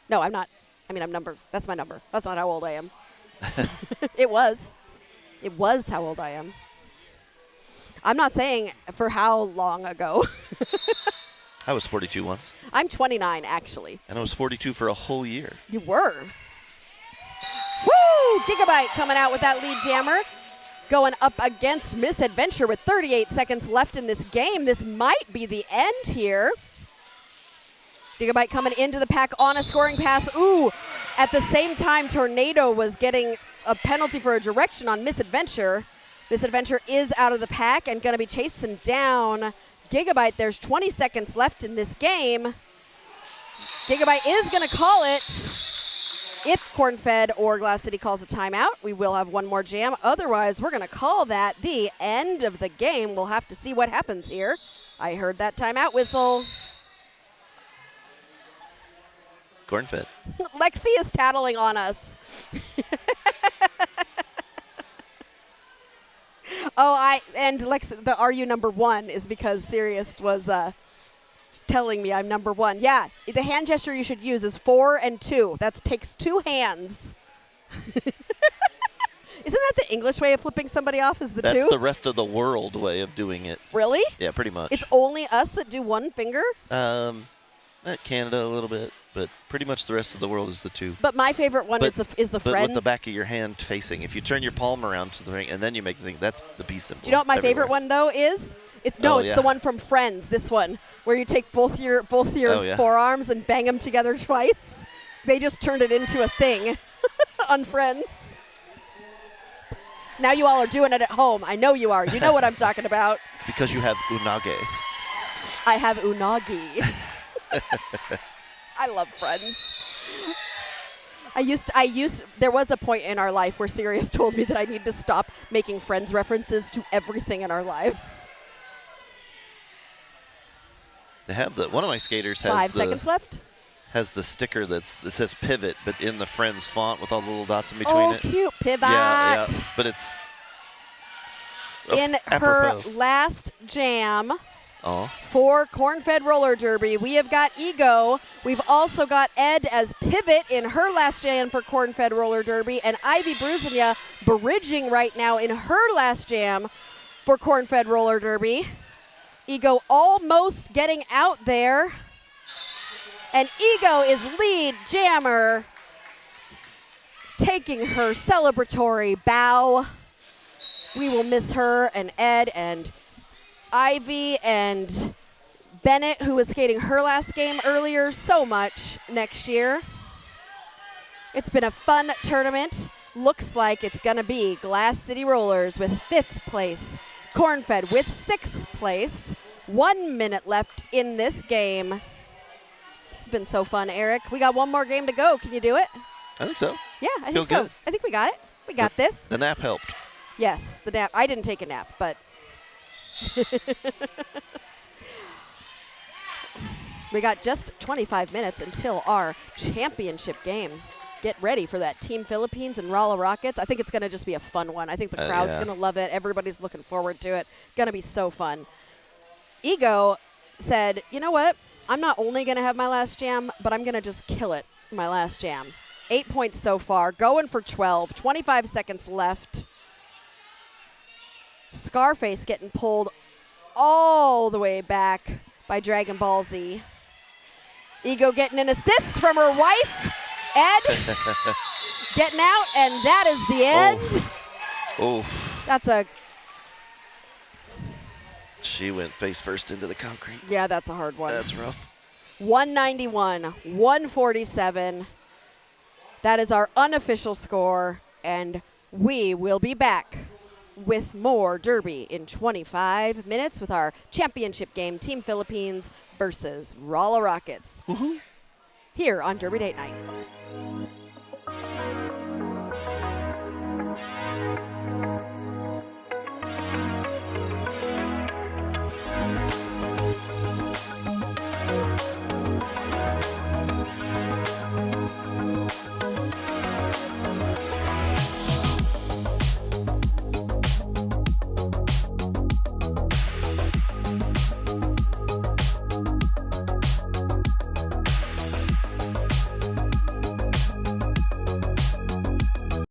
No, I'm not. I mean, that's my number. That's not how old I am. It was how old I am. I'm not saying for how long ago. I was 42 once. I'm 29, actually. And I was 42 for a whole year. You were. Woo! Gigabyte coming out with that lead jammer. Going up against Misadventure with 38 seconds left in this game. This might be the end here. Gigabyte coming into the pack on a scoring pass. Ooh, at the same time, Tornado was getting a penalty for a direction on Misadventure. Misadventure is out of the pack and going to be chasing down Gigabyte. There's 20 seconds left in this game. Gigabyte is going to call it. If Cornfed or Glass City calls a timeout, we will have one more jam. Otherwise, we're going to call that the end of the game. We'll have to see what happens here. I heard that timeout whistle. Cornfed. Lexi is tattling on us. And Lexi, the "Are you number 1" is because Sirius was telling me I'm number 1. Yeah, the hand gesture you should use is 4 and 2. That takes 2 hands. Isn't that the English way of flipping somebody off, is the 2? That's the rest of the world way of doing it. Really? Yeah, pretty much. It's only us that do 1 finger? Canada a little bit, but pretty much the rest of the world is the 2. But my favorite one is the But friend. with the back of your hand facing. If you turn your palm around to the ring and then you make the thing, that's the peace symbol. Do you know what my everywhere. favorite one though is? It's the one from Friends. This one, where you take both your forearms and bang them together twice. They just turned it into a thing on Friends. Now you all are doing it at home. I know you are. You know what I'm talking about. It's because you have unage. I have unagi. I love Friends. There was a point in our life where Sirius told me that I need to stop making Friends references to everything in our lives. They have one of my skaters has 5 seconds left. Has the sticker that says pivot, but in the Friends font with all the little dots in between it. Oh, cute pivot. Yeah, but it's in apropos. her last jam Oh. For Cornfed Roller Derby, we have got Ego. We've also got Ed as pivot in her last jam for Cornfed Roller Derby, and Ivy Brusinia bridging right now in her last jam for Cornfed Roller Derby. Ego almost getting out there. And Ego is lead jammer, taking her celebratory bow. We will miss her and Ed and Ivy and Bennett, who was skating her last game earlier, so much next year. It's been a fun tournament. Looks like it's going to be Glass City Rollers with 5th place, Cornfed with 6th place. 1 minute left in this game. This has been so fun, Eric. We got one more game to go. Can you do it? I think so. Yeah, I Feel think so. good. I think we got it. We got this. The nap helped. Yes, the nap. I didn't take a nap, but we got just 25 minutes until our championship game. Get ready for that Team Philippines and Rolla Rockets. I think it's going to just be a fun one. I think the crowd's yeah. going to love it. Everybody's looking forward to it. Going to be so fun. Ego said, you know what? I'm not only going to have my last jam, but I'm going to just kill it in my last jam. 8 points so far, going for 12, 25 seconds left. Scarface getting pulled all the way back by Dragon Ball Z. Ego getting an assist from her wife, Ed. Getting out, and that is the end. Oh. That's a... She went face first into the concrete. Yeah, that's a hard one. That's rough. 191, 147. That is our unofficial score, and we will be back with more Derby in 25 minutes with our championship game, Team Philippines versus Rolla Rockets, here on Derby Date Night.